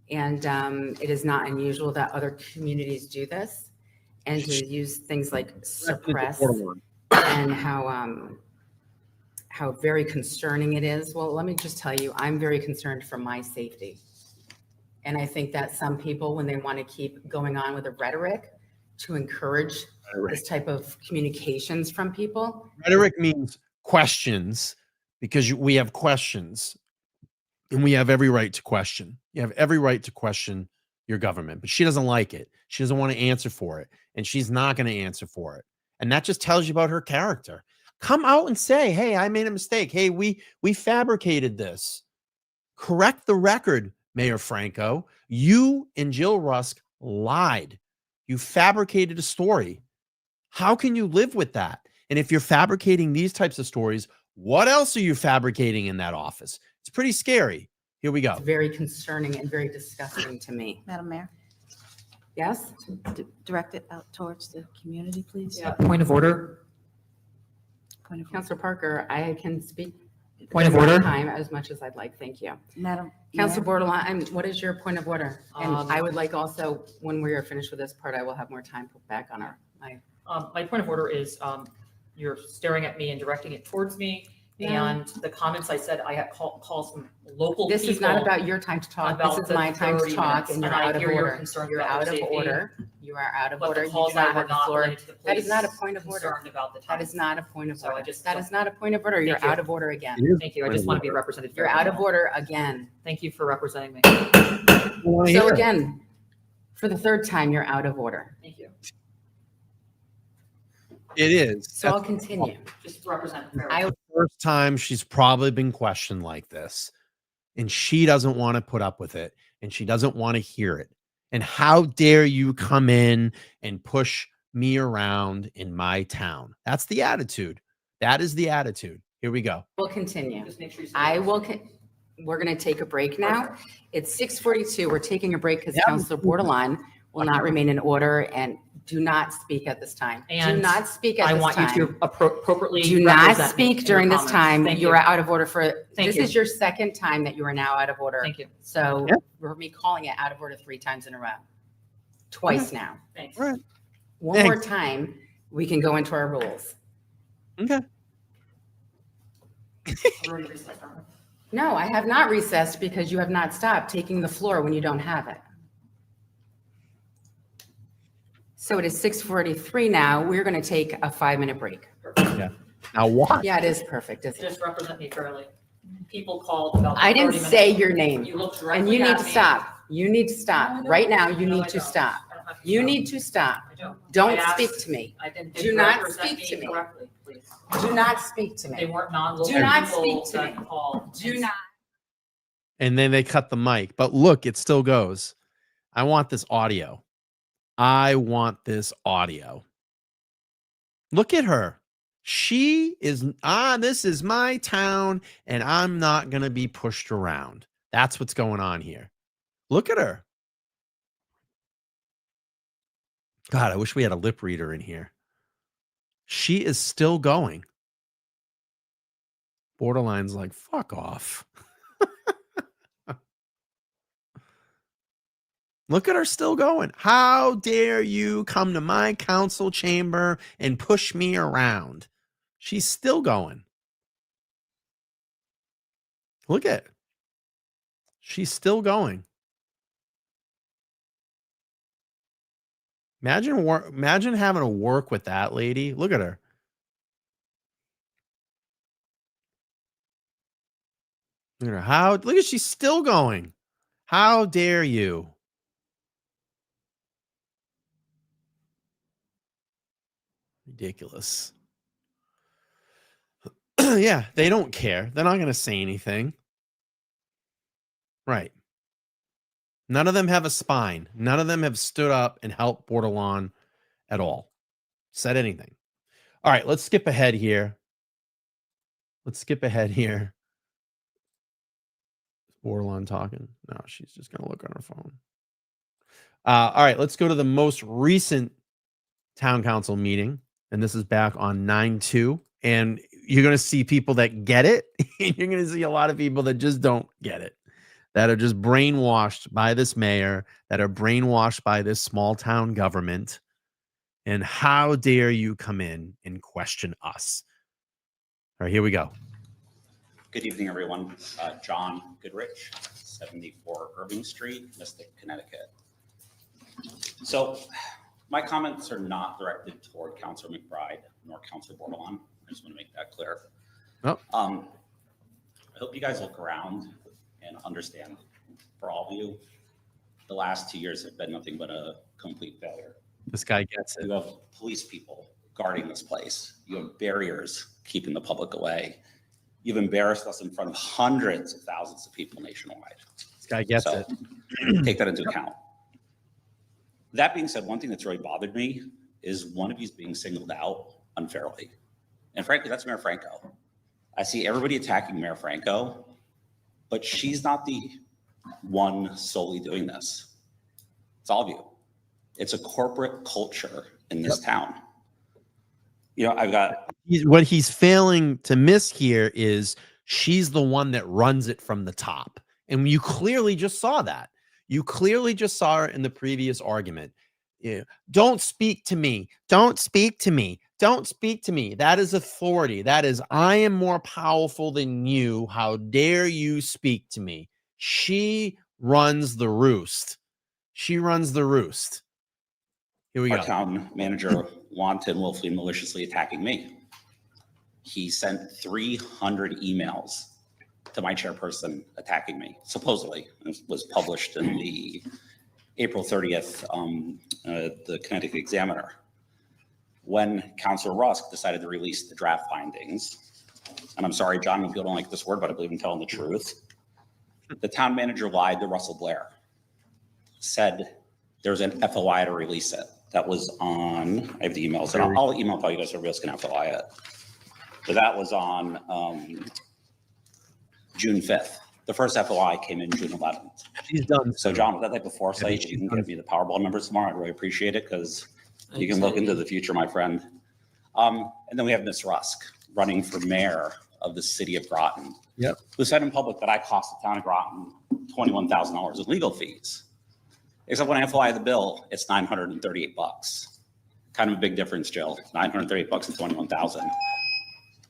And it is not unusual that other communities do this, and to use things like suppress and how very concerning it is. Well, let me just tell you, I'm very concerned for my safety. And I think that some people, when they want to keep going on with the rhetoric to encourage this type of communications from people. Rhetoric means questions, because we have questions. And we have every right to question. You have every right to question your government, but she doesn't like it. She doesn't want to answer for it, and she's not going to answer for it. And that just tells you about her character. Come out and say, hey, I made a mistake. Hey, we fabricated this. Correct the record, Mayor Franco. You and Jill Rusk lied. You fabricated a story. How can you live with that? And if you're fabricating these types of stories, what else are you fabricating in that office? It's pretty scary. Here we go. It's very concerning and very disgusting to me. Madam Mayor, Yes? direct it out towards the community, please. Yeah, point of order. Point of order. Counselor Parker, I can speak. Point of during order. Time as much as I'd like. Thank you. Madam Counselor Mayor, Bordelon, what is your point of order? And I would like also, when we are finished with this part, I will have more time put back on My point of order is you're staring at me and directing it towards me. Yeah. And the comments I said, I had called some local people. This is not about your time to talk. about This is the my time to 30 talk, minutes, and you're and I out of hear your order. concerns You're about out your of safety. order. You are out of But order. the You calls do not I were have the not floor. related to the That is police. not a point of order. Concerned about the That time. is not a point of So I order. just That don't- is not a point of order. You're Thank you. out of order again. Thank you. I just want to be represented. You're fairly. out of order again. Thank you for representing me. So again, for the third time, you're out of order. Thank you. It is. So I'll continue. Just represent fairly. I First time she's probably been questioned like this, and she doesn't want to put up with it, and she doesn't want to hear it. And how dare you come in and push me around in my town? That's the attitude. That is the attitude. Here we go. will continue. Just make sure you say I that. will, we're going to take a break now. It's 6:42. We're taking a break because Yeah. Counselor Bordelon will not remain in order, and do not speak at this time. Do And not speak at I this want time. you to appropriately. Do not represent me speak in during your this comments. time. Thank You are out of order for, Thank this you. is your second time that you are now out of order. Thank you. So Yeah. we're me calling it out of order 3 times in a row. Twice now. Thanks. All right. One more Thanks. time, we can go into our rules. Okay. Already recessed, aren't we? No, I have not recessed because you have not stopped taking the floor when you don't have it. So it is 6:43 now. We're going to take a 5-minute break. Yeah. Now what? Yeah, it is perfect, isn't it? Just represent me fairly. People called about. I didn't 30 say minutes. your name. You looked And directly you need at to me. stop. You need to No, I stop. don't. Right now, you No, need I to don't. stop. I don't have to You stop. need to stop. I don't. Don't I asked- speak to me. I didn't. Do not represent speak to me. Correctly, please. Do not speak to They me. weren't non-local Do not people speak to that me. called. Do and not. And then they cut the mic. But look, it still goes. I want this audio. I want this audio. Look at her. She is, this is my town, and I'm not going to be pushed around. That's what's going on here. Look at her. God, I wish we had a lip reader in here. She is still going. Borderline's like, fuck off. Look at her still going. How dare you come to my council chamber and push me around? She's still going. Look at it. She's still going. Imagine having to work with that lady. Look at her. Look at her. Look at she's still going. How dare you? Ridiculous. Yeah, they don't care. They're not going to say anything. Right. None of them have a spine. None of them have stood up and helped Bordelon at all. Said anything. All right, let's skip ahead here. Is Bordelon talking? No, she's just going to look on her phone. All right, let's go to the most recent town council meeting. And this is back on 9/2. And you're going to see people that get it. And you're going to see a lot of people that just don't get it, that are just brainwashed by this mayor, that are brainwashed by this small town government. And how dare you come in and question us? All right, here we go. Good evening, everyone. John Goodrich, 74 Irving Street, Mystic, Connecticut. So my comments are not directed toward Councilor McBride nor Councilor Bordelon. I just want to make that clear. Oh. I hope you guys look around and understand for all of you, the last 2 years have been nothing but a complete failure. This guy gets it. You have police people guarding this place. You have barriers keeping the public away. You've embarrassed us in front of hundreds of thousands of people nationwide. This guy gets So it. take that into account. That being said, one thing that's really bothered me is one of you's being singled out unfairly. And frankly, that's Mayor Franco. I see everybody attacking Mayor Franco, but she's not the one solely doing this. It's all of you. It's a corporate culture in this town. You know, I've got What he's failing to miss here is she's the one that runs it from the top. And you clearly just saw that. You clearly just saw her in the previous argument. Yeah. Don't speak to me. Don't speak to me. Don't speak to me. That is authority. That is, I am more powerful than you. How dare you speak to me? She runs the roost. She runs the roost. Here we go. Our town manager wanton, willfully, maliciously attacking me. He sent 300 emails to my chairperson attacking me, supposedly. It was published in the April 30th, the Connecticut Examiner. When Councilor Rusk decided to release the draft findings, and I'm sorry, John, if you don't like this word, but I believe in telling the truth, the town manager lied to Russell Blair, said there's an FOI to release it. That was on, I have the emails, and I'll email you guys so everybody else can FOI it. But that was on June 5th. The first FOI came in June 11th. She's done. So John, with that type of foresight, you can give me the Powerball numbers tomorrow. I'd really appreciate it because you can look into the future, my friend. And then we have Miss Rusk running for mayor of the city of Groton. Yep. Who said in public that I cost the town of Groton $21,000 in legal fees. Except when I FOI the bill, it's $938. Kind of a big difference, Jill. $938 and $21,000.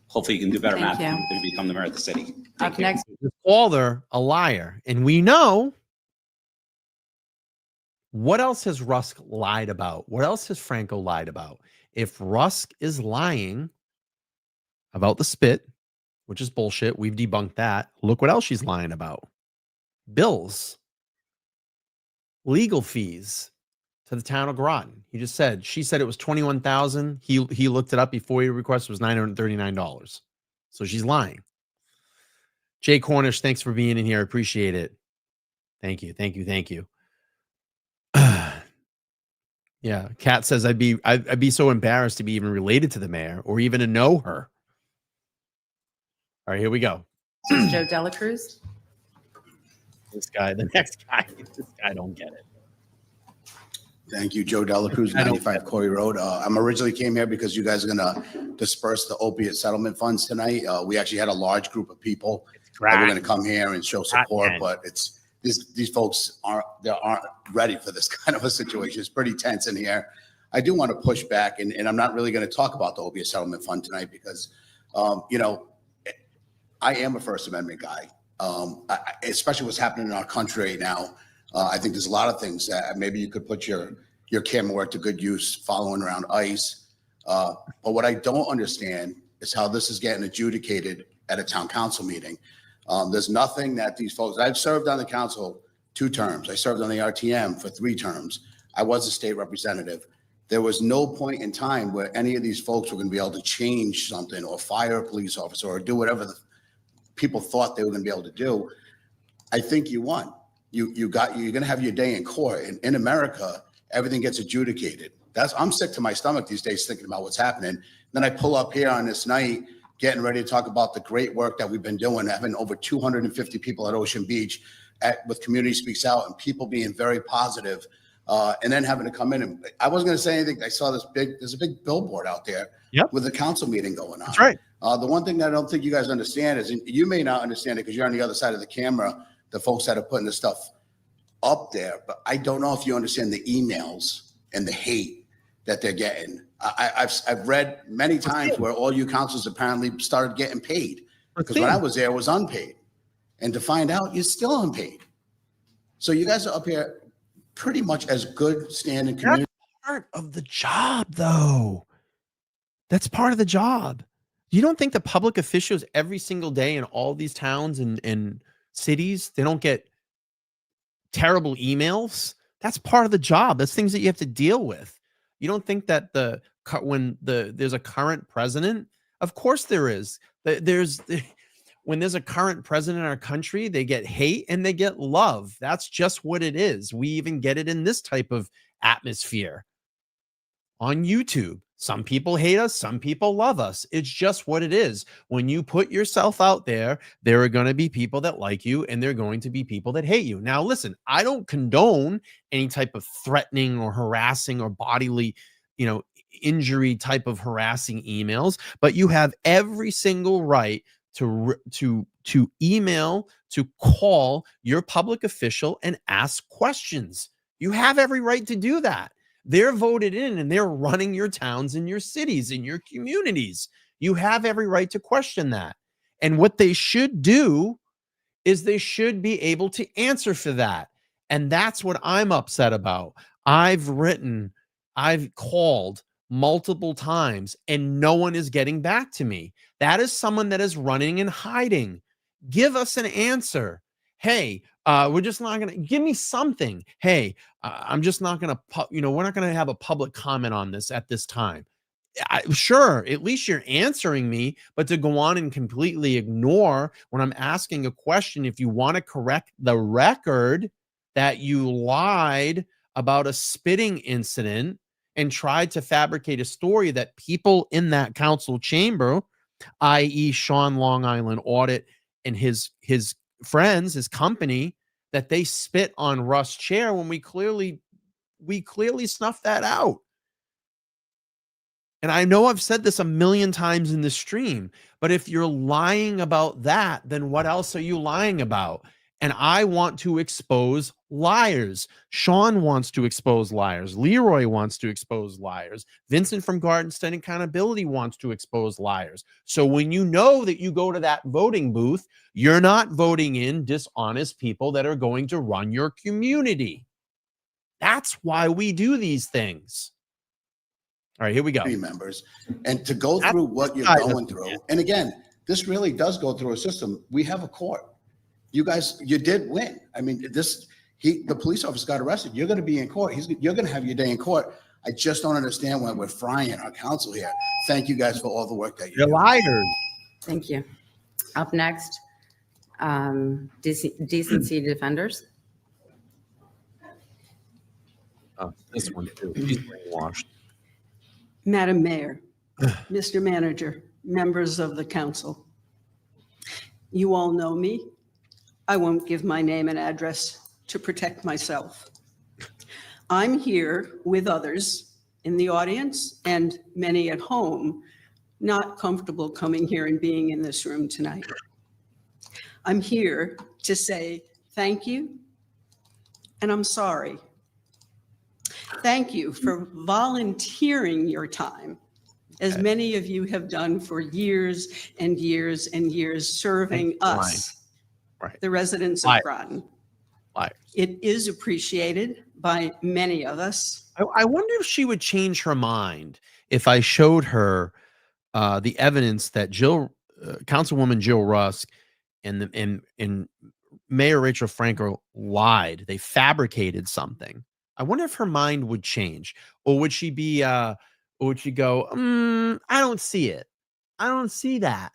Hopefully you can do better math to become the mayor of the city. Up next. Just called her a liar. And we know what else has Rusk lied about? What else has Franco lied about? If Rusk is lying about the spit, which is bullshit, we've debunked that. Look what else she's lying about. Bills. Legal fees to the town of Groton. She said it was $21,000. He looked it up before he requested, it was $939. So she's lying. Jay Cornish, thanks for being in here. I appreciate it. Thank you. Thank you. Thank you. Yeah. Kat says I'd be so embarrassed to be even related to the mayor or even to know her. All right, here we go. Joe Delacruz. This guy, the next guy, this guy don't get it. Thank you, Joe Delacruz, 95 Corey Road. I'm originally came here because you guys are gonna disperse the opiate settlement funds tonight. We actually had a large group of people that were gonna come here and show support, but it's these folks aren't ready for this kind of a situation. It's pretty tense in here. I do want to push back, and I'm not really going to talk about the opiate settlement fund tonight because, you know, I am a First Amendment guy, especially what's happening in our country right now. I think there's a lot of things that maybe you could put your camera work to good use following around ICE. But what I don't understand is how this is getting adjudicated at a town council meeting. There's nothing that these folks, I've served on the council 2 terms. I served on the RTM for 3 terms. I was a state representative. There was no point in time where any of these folks were going to be able to change something or fire a police officer or do whatever the people thought they were going to be able to do. I think you won. You're going to have your day in court. And in America, everything gets adjudicated. I'm sick to my stomach these days thinking about what's happening. Then I pull up here on this night, getting ready to talk about the great work that we've been doing, having over 250 people at Ocean Beach with Community Speaks Out and people being very positive, and then having to come in. And I wasn't going to say anything. I saw there's a big billboard out there with a council meeting going on. That's right. The one thing that I don't think you guys understand is, and you may not understand it because you're on the other side of the camera, the folks that are putting the stuff up there, but I don't know if you understand the emails and the hate that they're getting. I've read many times where all you councils apparently started getting paid because when I was there, it was unpaid. And to find out, you're still unpaid. So you guys are up here pretty much as good standing community. That's part of the job, though. That's part of the job. You don't think the public officials every single day in all these towns and cities. They don't get terrible emails. That's part of the job. That's things that you have to deal with. You don't think that there's a current president? Of course there is. When there's a current president in our country, they get hate and they get love. That's just what it is. We even get it in this type of atmosphere on YouTube. Some people hate us, some people love us. It's just what it is. When you put yourself out there, there are going to be people that like you and there are going to be people that hate you. Now, listen, I don't condone any type of threatening or harassing or bodily, injury type of harassing emails, but you have every single right to email, to call your public official and ask questions. You have every right to do that. They're voted in and they're running your towns and your cities and your communities. You have every right to question that. And what they should do is they should be able to answer for that. And that's what I'm upset about. I've called multiple times and no one is getting back to me. That is someone that is running and hiding. Give us an answer. Hey, we're just not going to give me something. Hey, I'm just not going to, we're not going to have a public comment on this at this time. Sure, at least you're answering me, but to go on and completely ignore when I'm asking a question, if you want to correct the record that you lied about a spitting incident and tried to fabricate a story that people in that council chamber, i.e. Sean Long Island Audit and his friends, his company, that they spit on Russ' chair when we clearly snuffed that out. And I know I've said this a million times in the stream, but if you're lying about that, then what else are you lying about? And I want to expose liars. Sean wants to expose liars. Leroy wants to expose liars. Vincent from Garden State Accountability wants to expose liars. So when you know that you go to that voting booth, you're not voting in dishonest people that are going to run your community. That's why we do these things. All right, here we go. Members, and to go through what you're going through. And again, this really does go through a system. We have a court. You guys, you did win. I mean, the police officer got arrested. You're going to be in court. You're going to have your day in court. I just don't understand why we're frying our council here. Thank you guys for all the work that you're doing. Liars. Thank you. Up next, decency defenders. This one too. He's brainwashed. Madam Mayor, Mr. Manager, members of the council, you all know me. I won't give my name and address to protect myself. I'm here with others in the audience and many at home, not comfortable coming here and being in this room tonight. I'm here to say thank you, and I'm sorry. Thank you for volunteering your time, as many of you have done for years and years and years, serving us, the residents of Groton. It is appreciated by many of us. I wonder if she would change her mind if I showed her the evidence that Councilwoman Jill Rusk and Mayor Rachel Franco lied. They fabricated something. I wonder if her mind would change, or would she be, or would she go, I don't see it. I don't see that.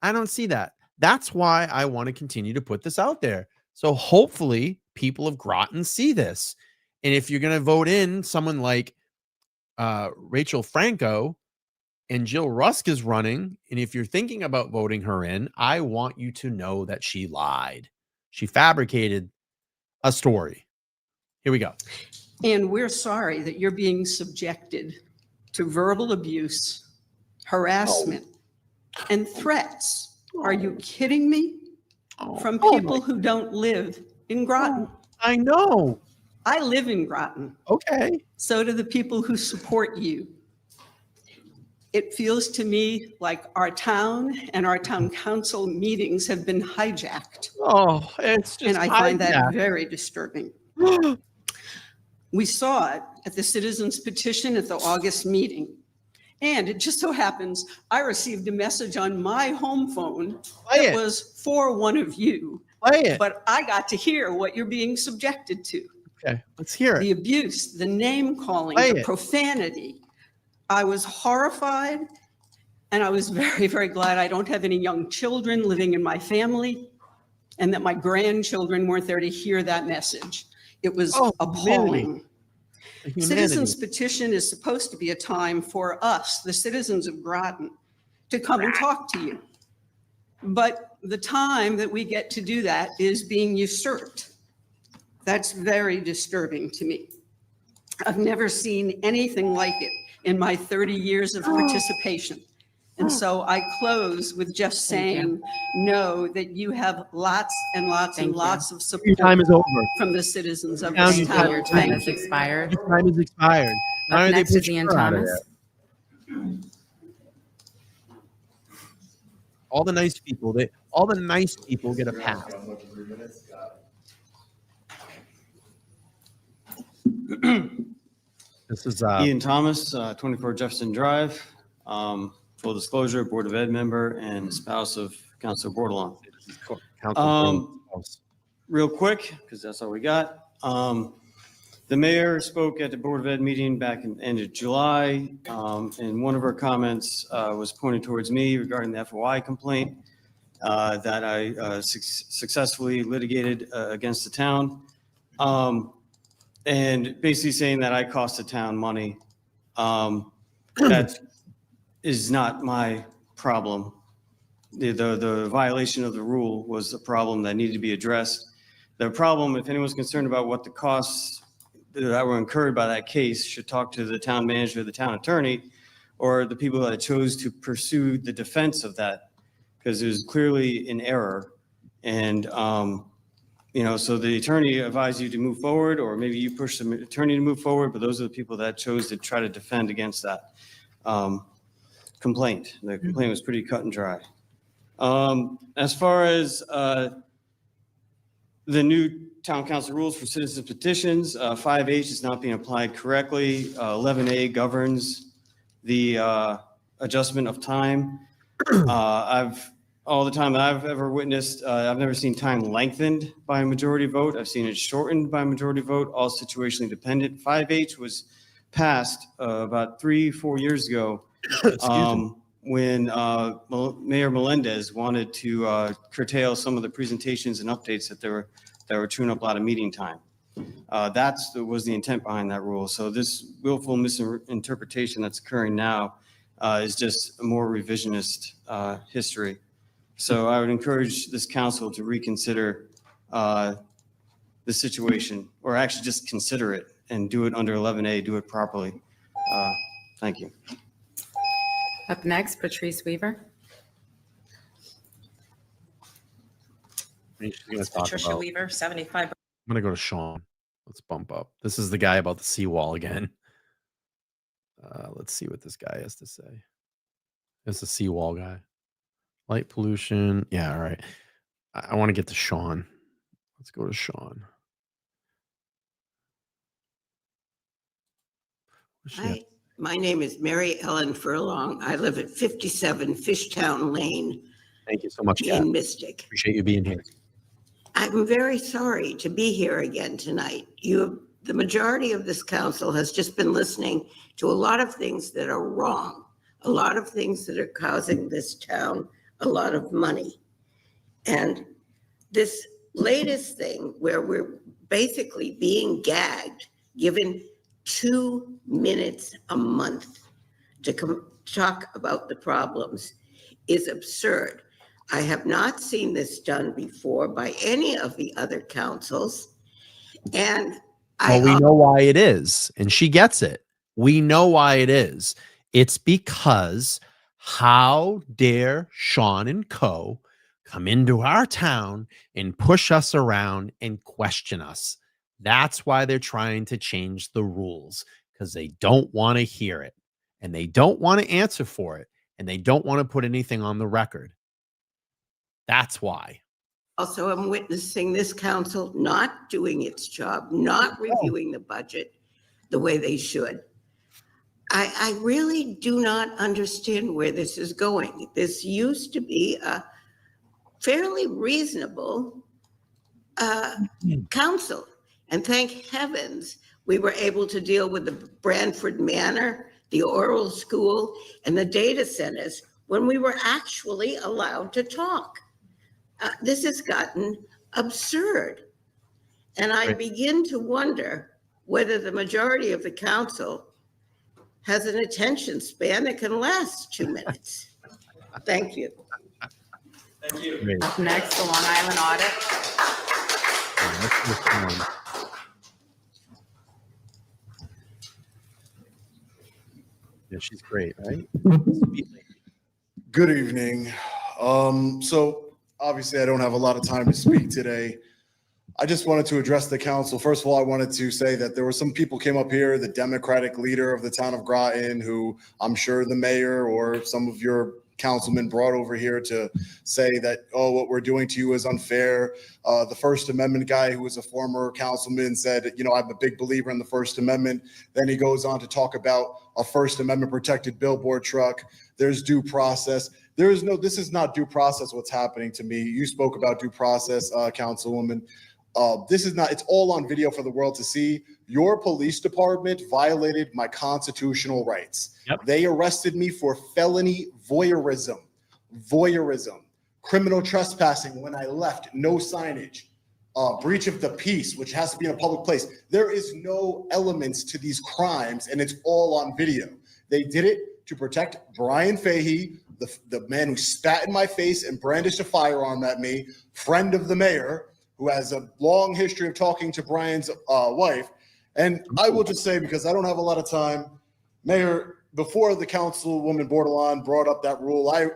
I don't see that. That's why I want to continue to put this out there. So hopefully people of Groton see this. And if you're going to vote in someone like Rachel Franco and Jill Rusk is running, and if you're thinking about voting her in, I want you to know that she lied. She fabricated a story. Here we go. And we're sorry that you're being subjected to verbal abuse, harassment, and threats. Are you kidding me? From people who don't live in Groton. I know. I live in Groton. Okay. So do the people who support you. It feels to me like our town and our town council meetings have been hijacked. Oh, it's just and I find that very disturbing. We saw it at the citizens petition at the August meeting. And it just so happens I received a message on my home phone that was for one of you Play it. But I got to hear what you're being subjected to. Okay, let's hear it. The abuse, the name calling, Play the it. profanity. I was horrified, and I was very, very glad I don't have any young children living in my family, and that my grandchildren weren't there to hear that message. It was appalling. Citizens petition is supposed to be a time for us, the citizens of Groton, to come and talk to you. But the time that we get to do that is being usurped. That's very disturbing to me. I've never seen anything like it in my 30 years of participation. And so I close with just saying, know that you have lots and lots and lots of support. Your time is over. From the citizens of Now this you town. Your time has expired. Your time is expired. Why Up are they next is pushing Ian her out of Thomas. there? All the nice people, all the nice people get a pass. This is Ian Thomas, 24 Jefferson Drive. Full disclosure, Board of Ed member and spouse of Councilor Bordelon. Real quick, because that's all we got. The mayor spoke at the Board of Ed meeting back in the end of July. And one of her comments was pointed towards me regarding the FOI complaint that I successfully litigated against the town. And basically saying that I cost the town money. That is not my problem. The violation of the rule was a problem that needed to be addressed. The problem, if anyone's concerned about what the costs that were incurred by that case, should talk to the town manager, the town attorney, or the people that chose to pursue the defense of that, because it was clearly an error. And, so the attorney advised you to move forward, or maybe you pushed the attorney to move forward, but those are the people that chose to try to defend against that complaint. The complaint was pretty cut and dry. As far as the new town council rules for citizen petitions, 5H is not being applied correctly. 11A governs the adjustment of time. All the time that I've ever witnessed, I've never seen time lengthened by a majority vote. I've seen it shortened by a majority vote, all situationally dependent. 5H was passed about 3-4 years ago when Mayor Melendez wanted to curtail some of the presentations and updates that were chewing up a lot of meeting time. That was the intent behind that rule. So this willful misinterpretation that's occurring now is just a more revisionist history. So I would encourage this council to reconsider the situation, or actually just consider it and do it under 11A, do it properly. Thank you. Up next, Patrice Weaver. Patricia Weaver, 75. I'm going to go to Sean. Let's bump up. This is the guy about the seawall again. Let's see what this guy has to say. It's the seawall guy. Light pollution. Yeah, all right. I want to get to Sean. Let's go to Sean. Hi, my name is Mary Ellen Furlong. I live at 57 Fishtown Lane. Thank you so much, Kat. In Mystic. Appreciate you being here. I'm very sorry to be here again tonight. The majority of this council has just been listening to a lot of things that are wrong, a lot of things that are causing this town a lot of money. And this latest thing where we're basically being gagged, given 2 minutes a month to talk about the problems, is absurd. I have not seen this done before by any of the other councils. And we know why it is, and she gets it. We know why it is. It's because how dare Sean and co come into our town and push us around and question us. That's why they're trying to change the rules, because they don't want to hear it, and they don't want to answer for it, and they don't want to put anything on the record. That's why. Also, I'm witnessing this council not doing its job, not reviewing the budget the way they should. I really do not understand where this is going. This used to be a fairly reasonable council. And thank heavens, we were able to deal with the Branford Manor, the oral school, and the data centers when we were actually allowed to talk. This has gotten absurd. And I begin to wonder whether the majority of the council has an attention span that can last 2 minutes. Thank you. Thank you. Great. Up next, the Long Island audit. Yeah, she's great, right? Good evening. So obviously I don't have a lot of time to speak today. I just wanted to address the council. First of all, I wanted to say that there were some people came up here, the Democratic leader of the town of Groton, who I'm sure the mayor or some of your councilmen brought over here to say that, oh, what we're doing to you is unfair. The First Amendment guy, who was a former councilman, said, you know, I'm a big believer in the First Amendment. Then he goes on to talk about a First Amendment protected billboard truck. There's due process. This is not due process what's happening to me. You spoke about due process, Councilwoman. This is not, it's all on video for the world to see. Your police department violated my constitutional rights. Yep. They arrested me for felony voyeurism, criminal trespassing when I left, no signage, breach of the peace, which has to be in a public place. There is no elements to these crimes, and it's all on video. They did it to protect Brian Fahey, the man who spat in my face and brandished a firearm at me, friend of the mayor, who has a long history of talking to Brian's wife. And I will just say, because I don't have a lot of time, Mayor, before the councilwoman Bordelon brought up that rule, I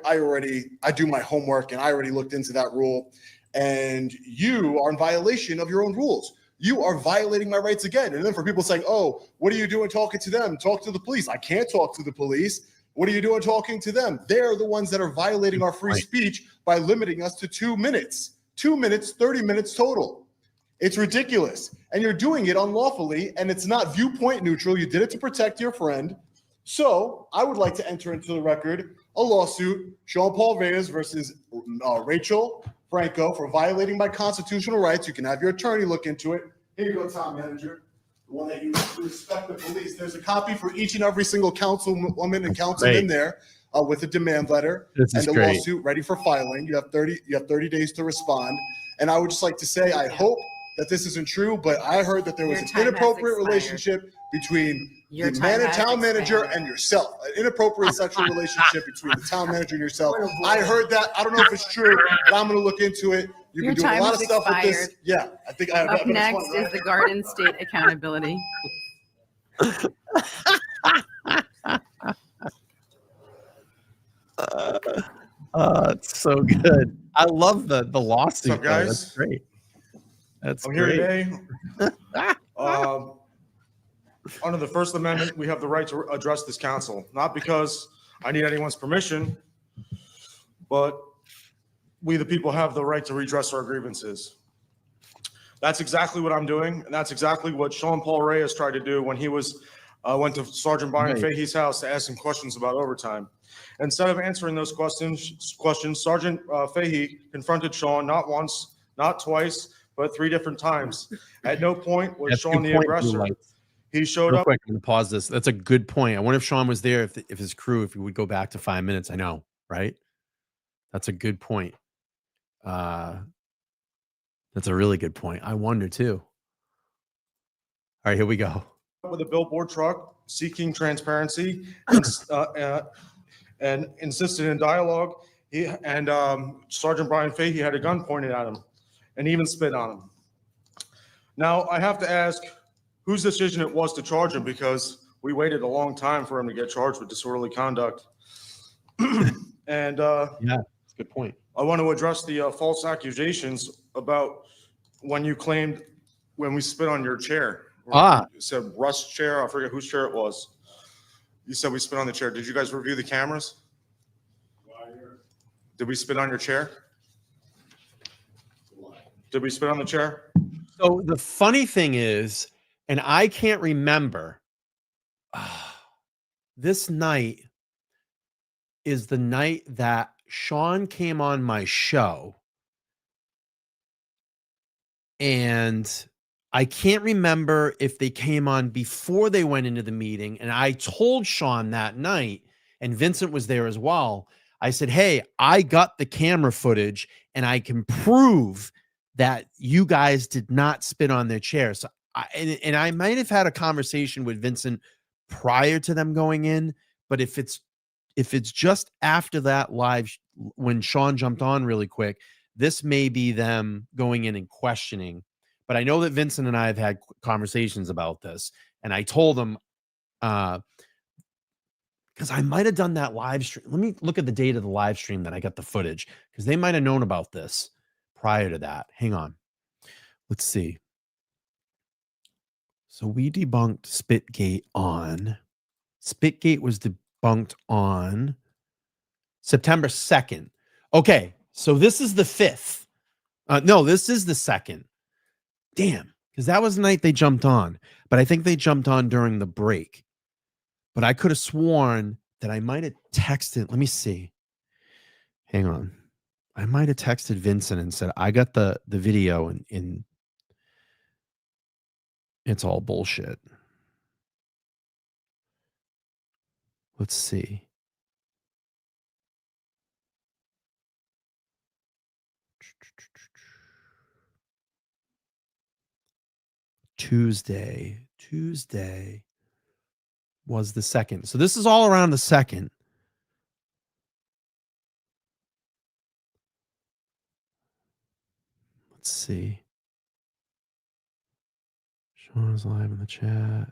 do my homework and I already looked into that rule. And you are in violation of your own rules. You are violating my rights again. And then for people saying, oh, what are you doing talking to them? Talk to the police. I can't talk to the police. What are you doing talking to them? They're the ones that are violating our free speech by limiting us to 2 minutes. 2 minutes, 30 minutes total. It's ridiculous. And you're doing it unlawfully, and it's not viewpoint neutral. You did it to protect your friend. So I would like to enter into the record a lawsuit, Sean Paul Reyes versus Rachel Franco, for violating my constitutional rights. You can have your attorney look into it. Here you go, town manager. The one that you respect the police. There's a copy for each and every single councilwoman and councilman there. With a demand letter and a lawsuit ready for filing. You have 30 days to respond. And I would just like to say, I hope that this isn't true, but I heard that there was an inappropriate relationship between the town manager and yourself, an inappropriate sexual relationship between the town manager and yourself. I heard that. I don't know if it's true, but I'm going to look into it. You've been doing a lot of stuff with this. Yeah, I think I have. Up next is the Garden State Accountability. It's so good. I love the lawsuit. What's up, guys? That's great. I'm here today. Under the First Amendment, we have the right to address this council, not because I need anyone's permission, but we, the people, have the right to redress our grievances. That's exactly what I'm doing, and that's exactly what Sean Paul Reyes tried to do when he went to Sergeant Brian Fahey's house to ask him questions about overtime. Instead of answering those questions, Sergeant Fahey confronted Sean not once, not twice, but 3 different times. At no point was Sean the aggressor. He showed up. Quick, I'm gonna pause this. That's a good point. I wonder if Sean was there, if his crew, if he would go back to 5 minutes. I know, right? That's a good point. That's a really good point. I wonder too. All right, here we go. With a billboard truck, seeking transparency, and insisted in dialogue. Sergeant Brian Fahey had a gun pointed at him and even spit on him. Now, I have to ask whose decision it was to charge him, because we waited a long time for him to get charged with disorderly conduct. And yeah, that's a good point. I want to address the false accusations about when you claimed when we spit on your chair. You said Russ' chair. I forget whose chair it was. You said we spit on the chair. Did you guys review the cameras? Did we spit on your chair? Did we spit on the chair? So the funny thing is, and I can't remember, this night is the night that Sean came on my show And I can't remember if they came on before they went into the meeting. And I told Sean that night, and Vincent was there as well. I said, hey, I got the camera footage and I can prove that you guys did not spit on their chair. So I might have had a conversation with Vincent prior to them going in, but if it's just after that live, when Sean jumped on really quick, this may be them going in and questioning. But I know that Vincent and I have had conversations about this, and I told them, because I might have done that live stream. Let me look at the date of the live stream that I got the footage, because they might have known about this prior to that. Hang on. Let's see. So we debunked Spitgate on. Spitgate was debunked on September 2nd. Okay, so this is the 5th. No, this is the 2nd. Damn, because that was the night they jumped on. But I think they jumped on during the break. But I could have sworn that I might have texted. Let me see. Hang on. I might have texted Vincent and said, I got the video in it's all bullshit. Let's see. Tuesday was the 2nd. So this is all around the 2nd. Let's see. Sean is live in the chat.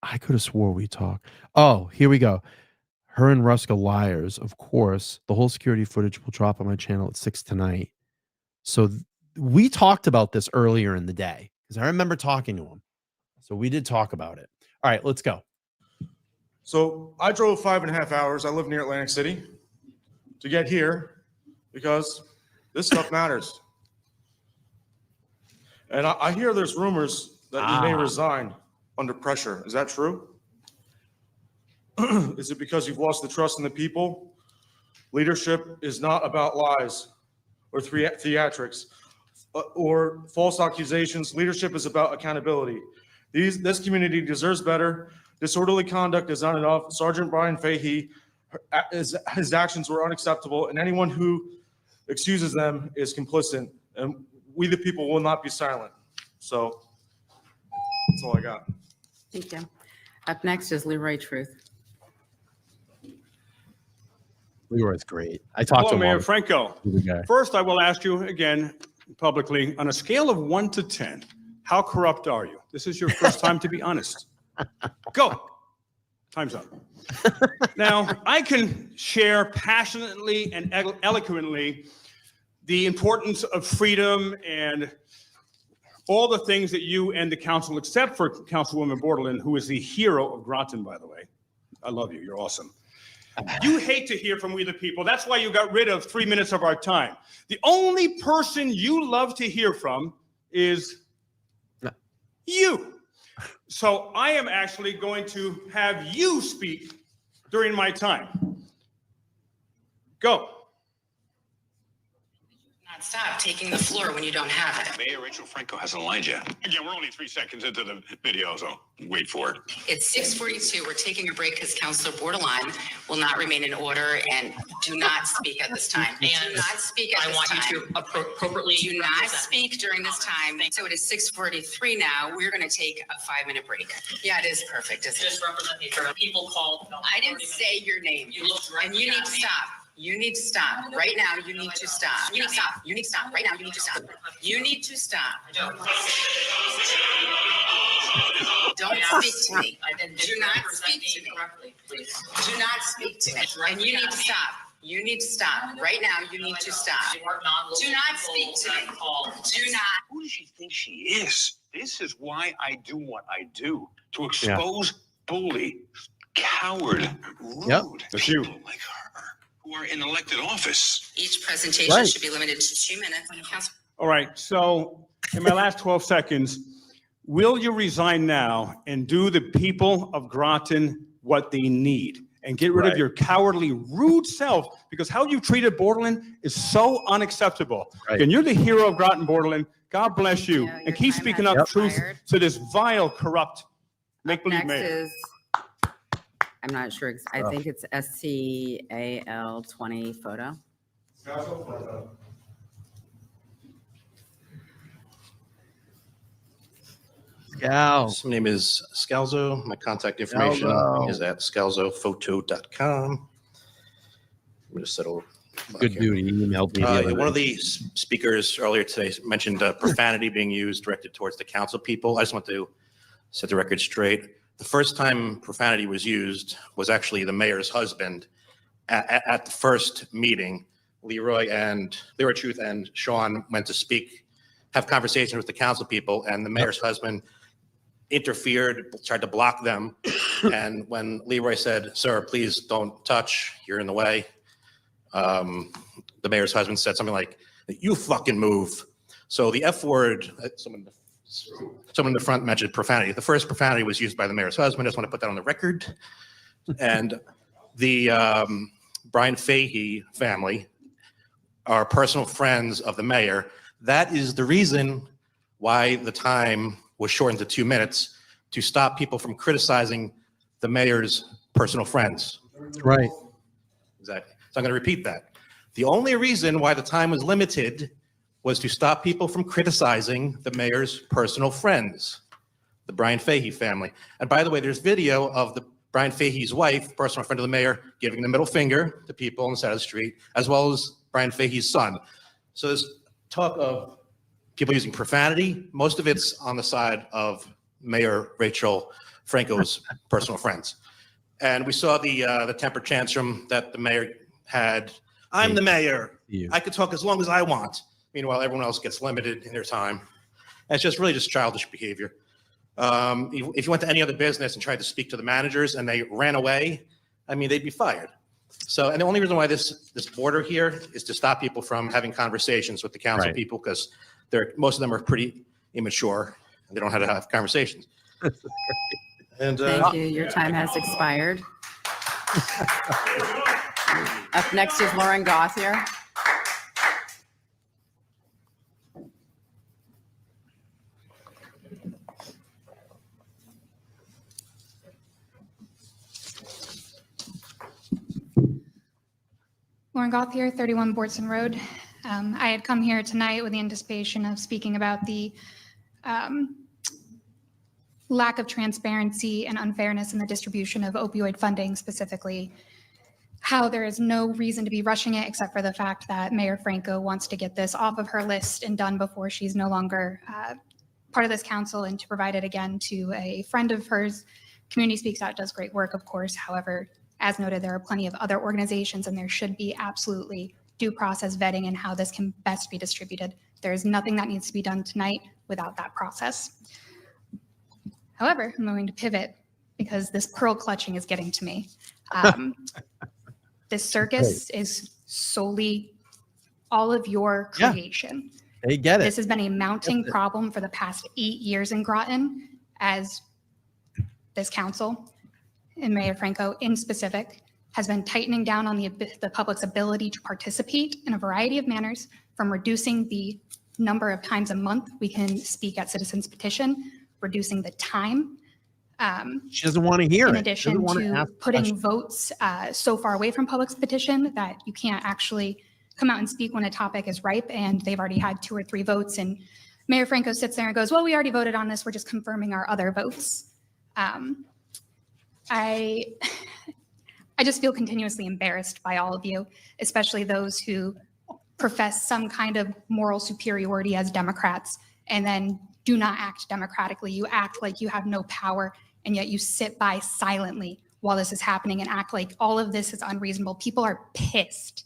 I could have swore we talked. Oh, here we go. Her and Rusk are liars. Of course, the whole security footage will drop on my channel at 6 tonight. So we talked about this earlier in the day because I remember talking to him. So we did talk about it. All right, let's go. So I drove 5.5 hours. I live near Atlantic City to get here because this stuff matters. And I hear there's rumors that you may resign under pressure. Is that true? Is it because you've lost the trust in the people? Leadership is not about lies or theatrics or false accusations. Leadership is about accountability. This community deserves better. Disorderly conduct is not enough. Sergeant Brian Fahey, his actions were unacceptable, and anyone who excuses them is complicit. And we, the people, will not be silent. So that's all I got. Thank you. Up next is Leroy Truth. Leroy's great. I talked to him. Mayor Franco. First, I will ask you again publicly, on a scale of 1 to 10, how corrupt are you? This is your first time to be honest. Go. Time's up. Now, I can share passionately and eloquently the importance of freedom and all the things that you and the council, except for Councilwoman Bordelin, who is the hero of Groton, by the way. I love you. You're awesome. You hate to hear from we the people. That's why you got rid of 3 minutes of our time. The only person you love to hear from is you. So I am actually going to have you speak during my time. Go. Not stop taking the floor when you don't have it. Mayor Rachel Franco hasn't lied yet. Again, we're only 3 seconds into the video, so wait for it. It's 6:42. We're taking a break because Councilor Bordelon will not remain in order and do not speak at this time. And do not speak at this time. I want you to appropriately do not speak during this time. So it is 6:43 now. We're going to take a 5-minute break. Yeah, it is perfect, isn't it? Just represent me for people called. I didn't say your name. And you need to stop. You need to stop. Right now, you need to stop. You need to stop. You need to stop. Right now, you need to stop. You need to stop. Don't speak to me. Do not speak to me. Do not speak to me. And you need to stop. You need to stop. Right now, you need to stop. Do not speak to me. Do not. Who does she think she is? This is why I do what I do. To expose bully, coward, rude people like her who are in elected office. Each presentation should be limited to 2 minutes. All right. So in my last 12 seconds, will you resign now and do the people of Groton what they need? and get rid of your cowardly, rude self, because how you treated Borderland is so unacceptable. Right. And you're the hero of Groton Borderland. God bless you. And keep speaking up truth to this vile, corrupt, make-believe Next mayor. is, I'm not sure, I think it's SCAL 20 photo. Scal. My name is Scalzo. My contact information is at scalzophoto.com. I'm going to settle. Good dude. He emailed me. One of the speakers earlier today mentioned profanity being used directed towards the council people. I just want to set the record straight. The first time profanity was used was actually the mayor's husband at the first meeting. Leroy Truth and Sean went to speak, have conversations with the council people, and the mayor's husband interfered, tried to block them. And when Leroy said, "Sir, please don't touch, you're in the way," the mayor's husband said something like, "You fucking move." So the F word, someone in the front mentioned profanity. The first profanity was used by the mayor's husband. I just want to put that on the record. And the Brian Fahey family are personal friends of the mayor. That is the reason why the time was shortened to 2 minutes, to stop people from criticizing the mayor's personal friends. Right. Exactly. So I'm going to repeat that. The only reason why the time was limited was to stop people from criticizing the mayor's personal friends, the Brian Fahey family. And by the way, there's video of the Brian Fahey's wife, personal friend of the mayor, giving the middle finger to people on the side of the street, as well as Brian Fahey's son. So there's talk of people using profanity. Most of it's on the side of Mayor Rachel Franco's personal friends. And we saw the temper tantrum that the mayor had. I'm the mayor. I could talk as long as I want. Meanwhile, everyone else gets limited in their time. And it's just really just childish behavior. If you went to any other business and tried to speak to the managers and they ran away, I mean, they'd be fired. So, and the only reason why this border here is to stop people from having conversations with the council people, because most of them are pretty immature and they don't know how to have conversations. And Thank you. Your time has expired. Up next is Lauren Gothier. Lauren Gothier, 31 Bortson Road. I had come here tonight with the anticipation of speaking about the lack of transparency and unfairness in the distribution of opioid funding, specifically how there is no reason to be rushing it except for the fact that Mayor Franco wants to get this off of her list and done before she's no longer part of this council, and to provide it again to a friend of hers. Community Speaks Out does great work, of course. However, as noted, there are plenty of other organizations, and there should be absolutely due process vetting in how this can best be distributed. There is nothing that needs to be done tonight without that process. However, I'm going to pivot because this pearl clutching is getting to me. This circus is solely all of your creation. They get it. This has been a mounting problem for the past 8 years in Groton, as this council and Mayor Franco in specific has been tightening down on the public's ability to participate in a variety of manners, from reducing the number of times a month we can speak at citizens petition, reducing the time. She doesn't want to hear it. In addition to putting votes so far away from public's petition that you can't actually come out and speak when a topic is ripe and they've already had 2 or 3 votes. And Mayor Franco sits there and goes, well, we already voted on this. We're just confirming our other votes. I just feel continuously embarrassed by all of you, especially those who profess some kind of moral superiority as Democrats and then do not act democratically. You act like you have no power, and yet you sit by silently while this is happening and act like all of this is unreasonable. People are pissed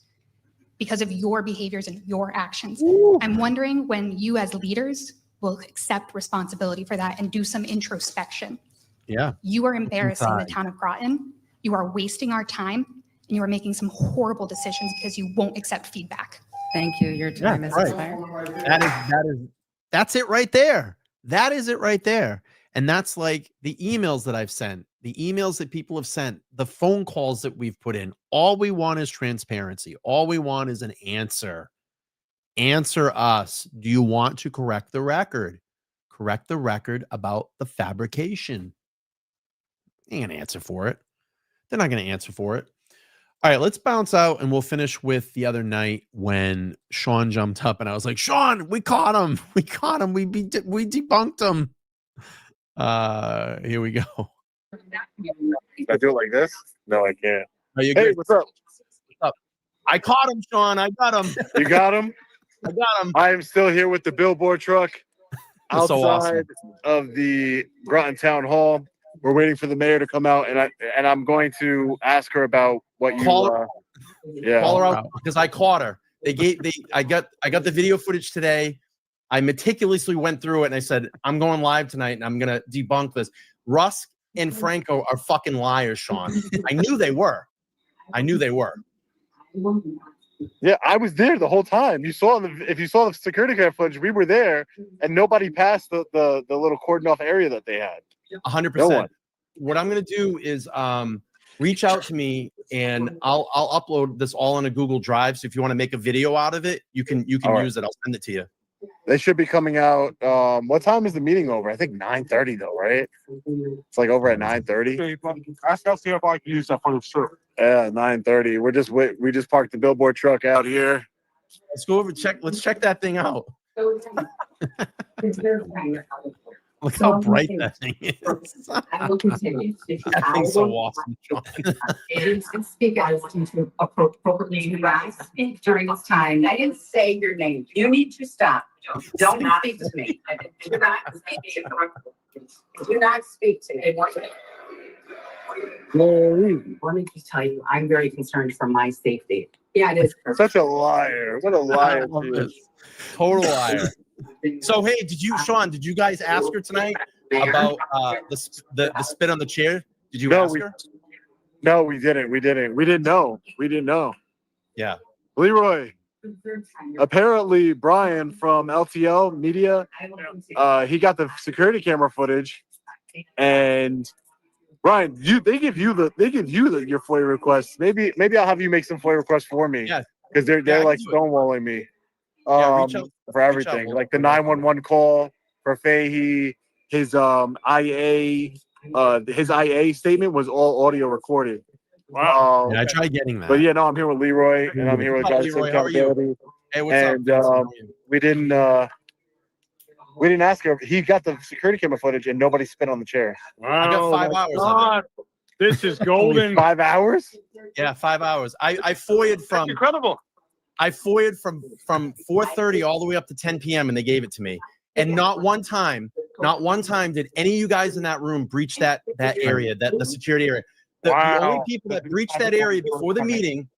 because of your behaviors and your actions. Ooh. I'm wondering when you as leaders will accept responsibility for that and do some introspection. Yeah. You are embarrassing the town of Groton. You are wasting our time, and you are making some horrible decisions because you won't accept feedback. Thank you. Your time is expired. That's it right there. That is it right there. And that's like the emails that I've sent the emails that people have sent, the phone calls that we've put in. All we want is transparency. All we want is an answer. Answer us. Do you want to correct the record? Correct the record about the fabrication. They ain't gonna answer for it. They're not gonna answer for it. All right, let's bounce out and we'll finish with the other night when Sean jumped up and I was like, Sean, we caught him. We caught him. We debunked him. Here we go. Can I do it like this? No, I can't. Are you Hey, good? what's up? What's up? I caught him, Sean. I got him. You got him? I got him. I am still here with the billboard truck That's outside so awesome. of the Groton Town Hall. We're waiting for the mayor to come out, and I'm going to ask her about what you. Call her. Call her Yeah. out because I caught her. I got the video footage today. I meticulously went through it and I said, I'm going live tonight and I'm gonna debunk this. Russ and Franco are fucking liars, Sean. I knew they were. Yeah, I was there the whole time. If you saw the security camera footage, we were there, and nobody passed the little cordon off area that they had. 100%. No one. What I'm gonna do is reach out to me and I'll upload this all on a Google Drive. So if you want to make a video out of it, you can All right. use it. I'll send it to you. They should be coming out. What time is the meeting over? I think 9:30 though, right? It's like over at 9:30. Ask us if I can use that for the shirt. Yeah, 9:30. We just parked the billboard truck out here. Let's go over let's check that thing out. Look how bright that thing is. I will continue. That thing's so awesome, Sean. And speak as to appropriately you guys speak during this time. I didn't say your name. You need to stop. Don't speak to me. Do not speak to me. Do not speak to me. Let me just tell you, I'm very concerned for my safety. Yeah, it is. Such a liar. What a liar. I love this. Total liar. So hey, Sean, did you guys ask her tonight about the spit on the chair? Did you ask her? No, we didn't. We didn't know. Yeah. Leroy. Apparently, Brian from LTL Media, he got the security camera footage, and Brian, they give you your FOIA requests. Maybe I'll have you make some FOIA requests for me. Yeah. Because they're like stonewalling me. Reach out, for everything, like the 911 call for Fahey, his IA statement was all audio recorded. Wow. I tried getting that. But yeah, no, I'm here with Leroy, and I'm here with Justice Leroy, how are you? Accountability. Hey, what's up? We didn't ask her. He got the security camera footage, and nobody spit on the chair. I got 5 hours of it. This is golden. 5 hours? Yeah, 5 hours. I FOIA'd from Incredible. I FOIA'd from 4:30 all the way up to 10 p.m. and they gave it to me. And not one time did any of you guys in that room breach that area, the security area. The only people that breached that area before the meeting,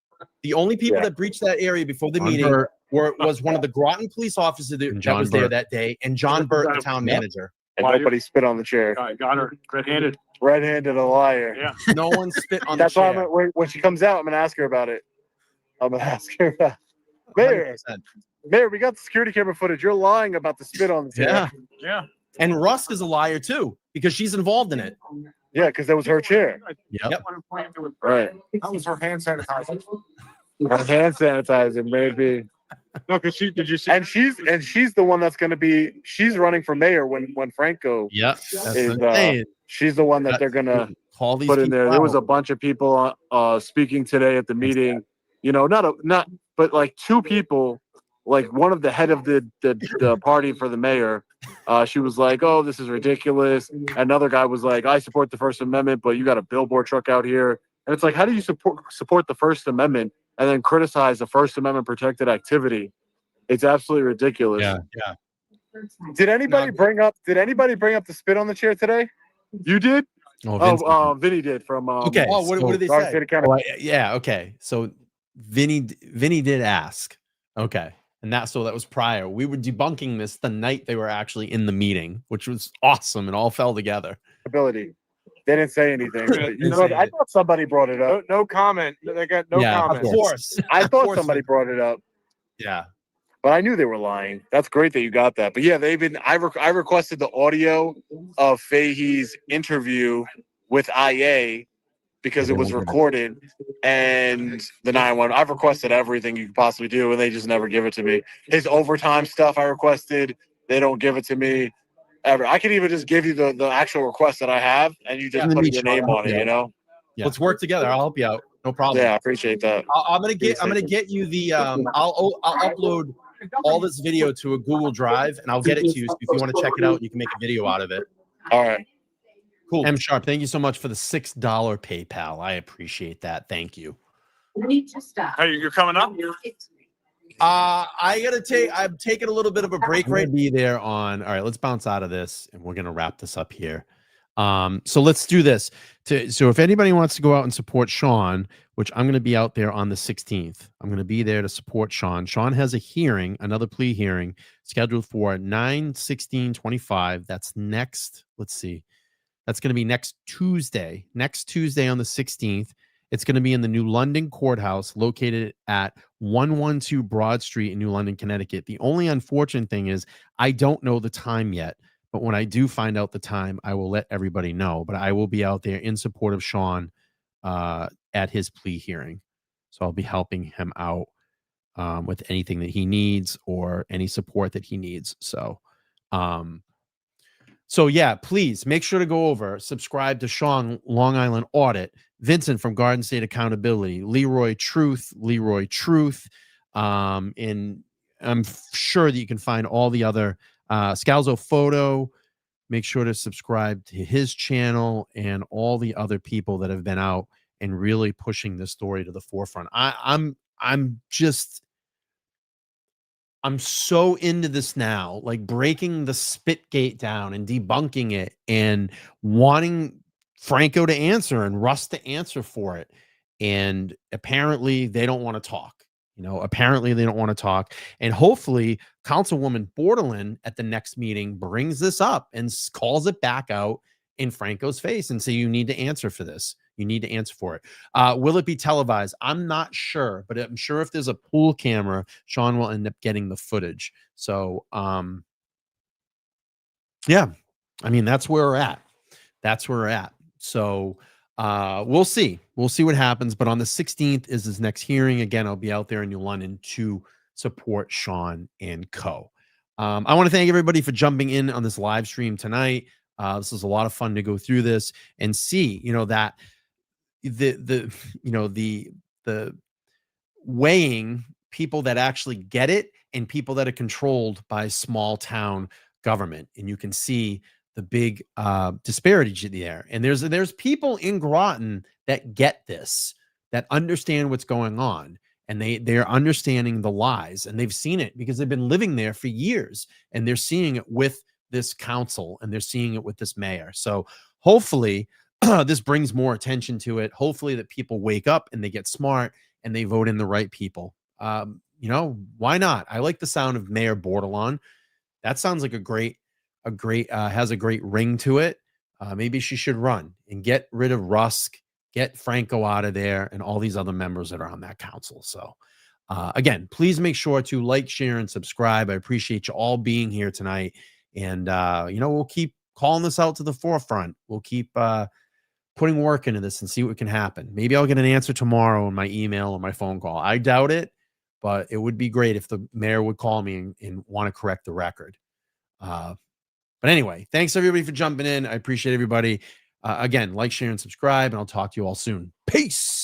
was one of the Groton police officers that was there that day, and John Burt, the town manager. And nobody spit on the chair. I got her red-handed. Red-handed, a liar. Yeah. No one spit on the That's chair. why when she comes out, I'm gonna ask her about it. Mayor, 100%. Mayor, we got the security camera footage. You're lying about the spit on the chair. Yeah. Yeah. And Rusk is a liar too, because she's involved in it. Yeah, because that was her chair. Yep. Right. That was her hand sanitizer. Her hand sanitizer, maybe. No, because did you see? And she's the one that's going to be. She's running for mayor when Franco. Yep. Is, she's the one that they're going to call these put in there. people There was out. a bunch of people speaking today at the meeting. You know, but like two people. Like one of the head of the party for the mayor. She was like, "Oh, this is ridiculous." Another guy was like, "I support the First Amendment, but you got a billboard truck out here." And it's like, how do you support the First Amendment and then criticize the First Amendment protected activity? It's absolutely ridiculous. Yeah. Did anybody bring up the spit on the chair today? You did? Vinny did from Okay. Oh, what did they Garden say? City County. Yeah. Okay. So Vinny did ask. Okay. And that was prior. We were debunking this the night they were actually in the meeting, which was awesome and all fell together. Ability. They didn't say anything. I thought somebody brought it up. No comment. They got no comment. Of course. I thought somebody brought it up. Yeah. But I knew they were lying. That's great that you got that. But yeah, I requested the audio of Fahey's interview with IA because it was recorded, and the 911. I've requested everything you could possibly do, and they just never give it to me. His overtime stuff I requested, they don't give it to me ever. I could even just give you the actual request that I have, and you just put your name on it, you know? Yeah. Let's work together. I'll help you out. No problem. Yeah, I appreciate that. I'm gonna get you the I'll upload all this video to a Google Drive, and I'll get it to you. So if you want to check it out, you can make a video out of it. All right. Cool. M Sharp, thank you so much for the $6 PayPal. I appreciate that. Thank you. You need to stop. Hey, you're coming up? I'm taking a little bit of a break right be there on. All right, let's bounce out of this and we're gonna wrap this up here. So let's do this. So if anybody wants to go out and support Sean, which I'm going to be out there on the 16th, I'm going to be there to support Sean. Sean has a hearing, another plea hearing scheduled for 9/16/25. That's next. Let's see. That's going to be next Tuesday on the 16th. It's going to be in the New London Courthouse located at 112 Broad Street in New London, Connecticut. The only unfortunate thing is I don't know the time yet. But when I do find out the time, I will let everybody know. But I will be out there in support of Sean at his plea hearing. So I'll be helping him out with anything that he needs or any support that he needs. So yeah, please make sure to go over, subscribe to Sean Long Island Audit, Vincent from Garden State Accountability, Leroy Truth, and I'm sure that you can find all the other Scalzo Photo. Make sure to subscribe to his channel and all the other people that have been out and really pushing this story to the forefront. I'm so into this now, like breaking the spit gate down and debunking it and wanting Franco to answer and Russ to answer for it. And apparently they don't want to talk. Apparently they don't want to talk. And hopefully Councilwoman Bordelin at the next meeting brings this up and calls it back out in Franco's face and say, you need to answer for this. You need to answer for it. Will it be televised? I'm not sure, but I'm sure if there's a pool camera, Sean will end up getting the footage. So, yeah, I mean, that's where we're at. So, we'll see what happens, but on the 16th is his next hearing. Again, I'll be out there in New London to support Sean and co. I want to thank everybody for jumping in on this live stream tonight. This was a lot of fun to go through this and see, that the weighing people that actually get it and people that are controlled by small town government. And you can see the big disparity there. And there's people in Groton that get this, that understand what's going on. And they're understanding the lies, and they've seen it because they've been living there for years, and they're seeing it with this council and they're seeing it with this mayor. So hopefully this brings more attention to it. Hopefully that people wake up and they get smart and they vote in the right people. Why not? I like the sound of Mayor Bordelon. That sounds like has a great ring to it. Maybe she should run and get rid of Rusk, get Franco out of there, and all these other members that are on that council. So again, please make sure to like, share, and subscribe. I appreciate you all being here tonight. And, we'll keep calling this out to the forefront. We'll keep putting work into this and see what can happen. Maybe I'll get an answer tomorrow in my email or my phone call. I doubt it, but it would be great if the mayor would call me and want to correct the record. But anyway, thanks everybody for jumping in. I appreciate everybody. Again, like, share, and subscribe, and I'll talk to you all soon. Peace.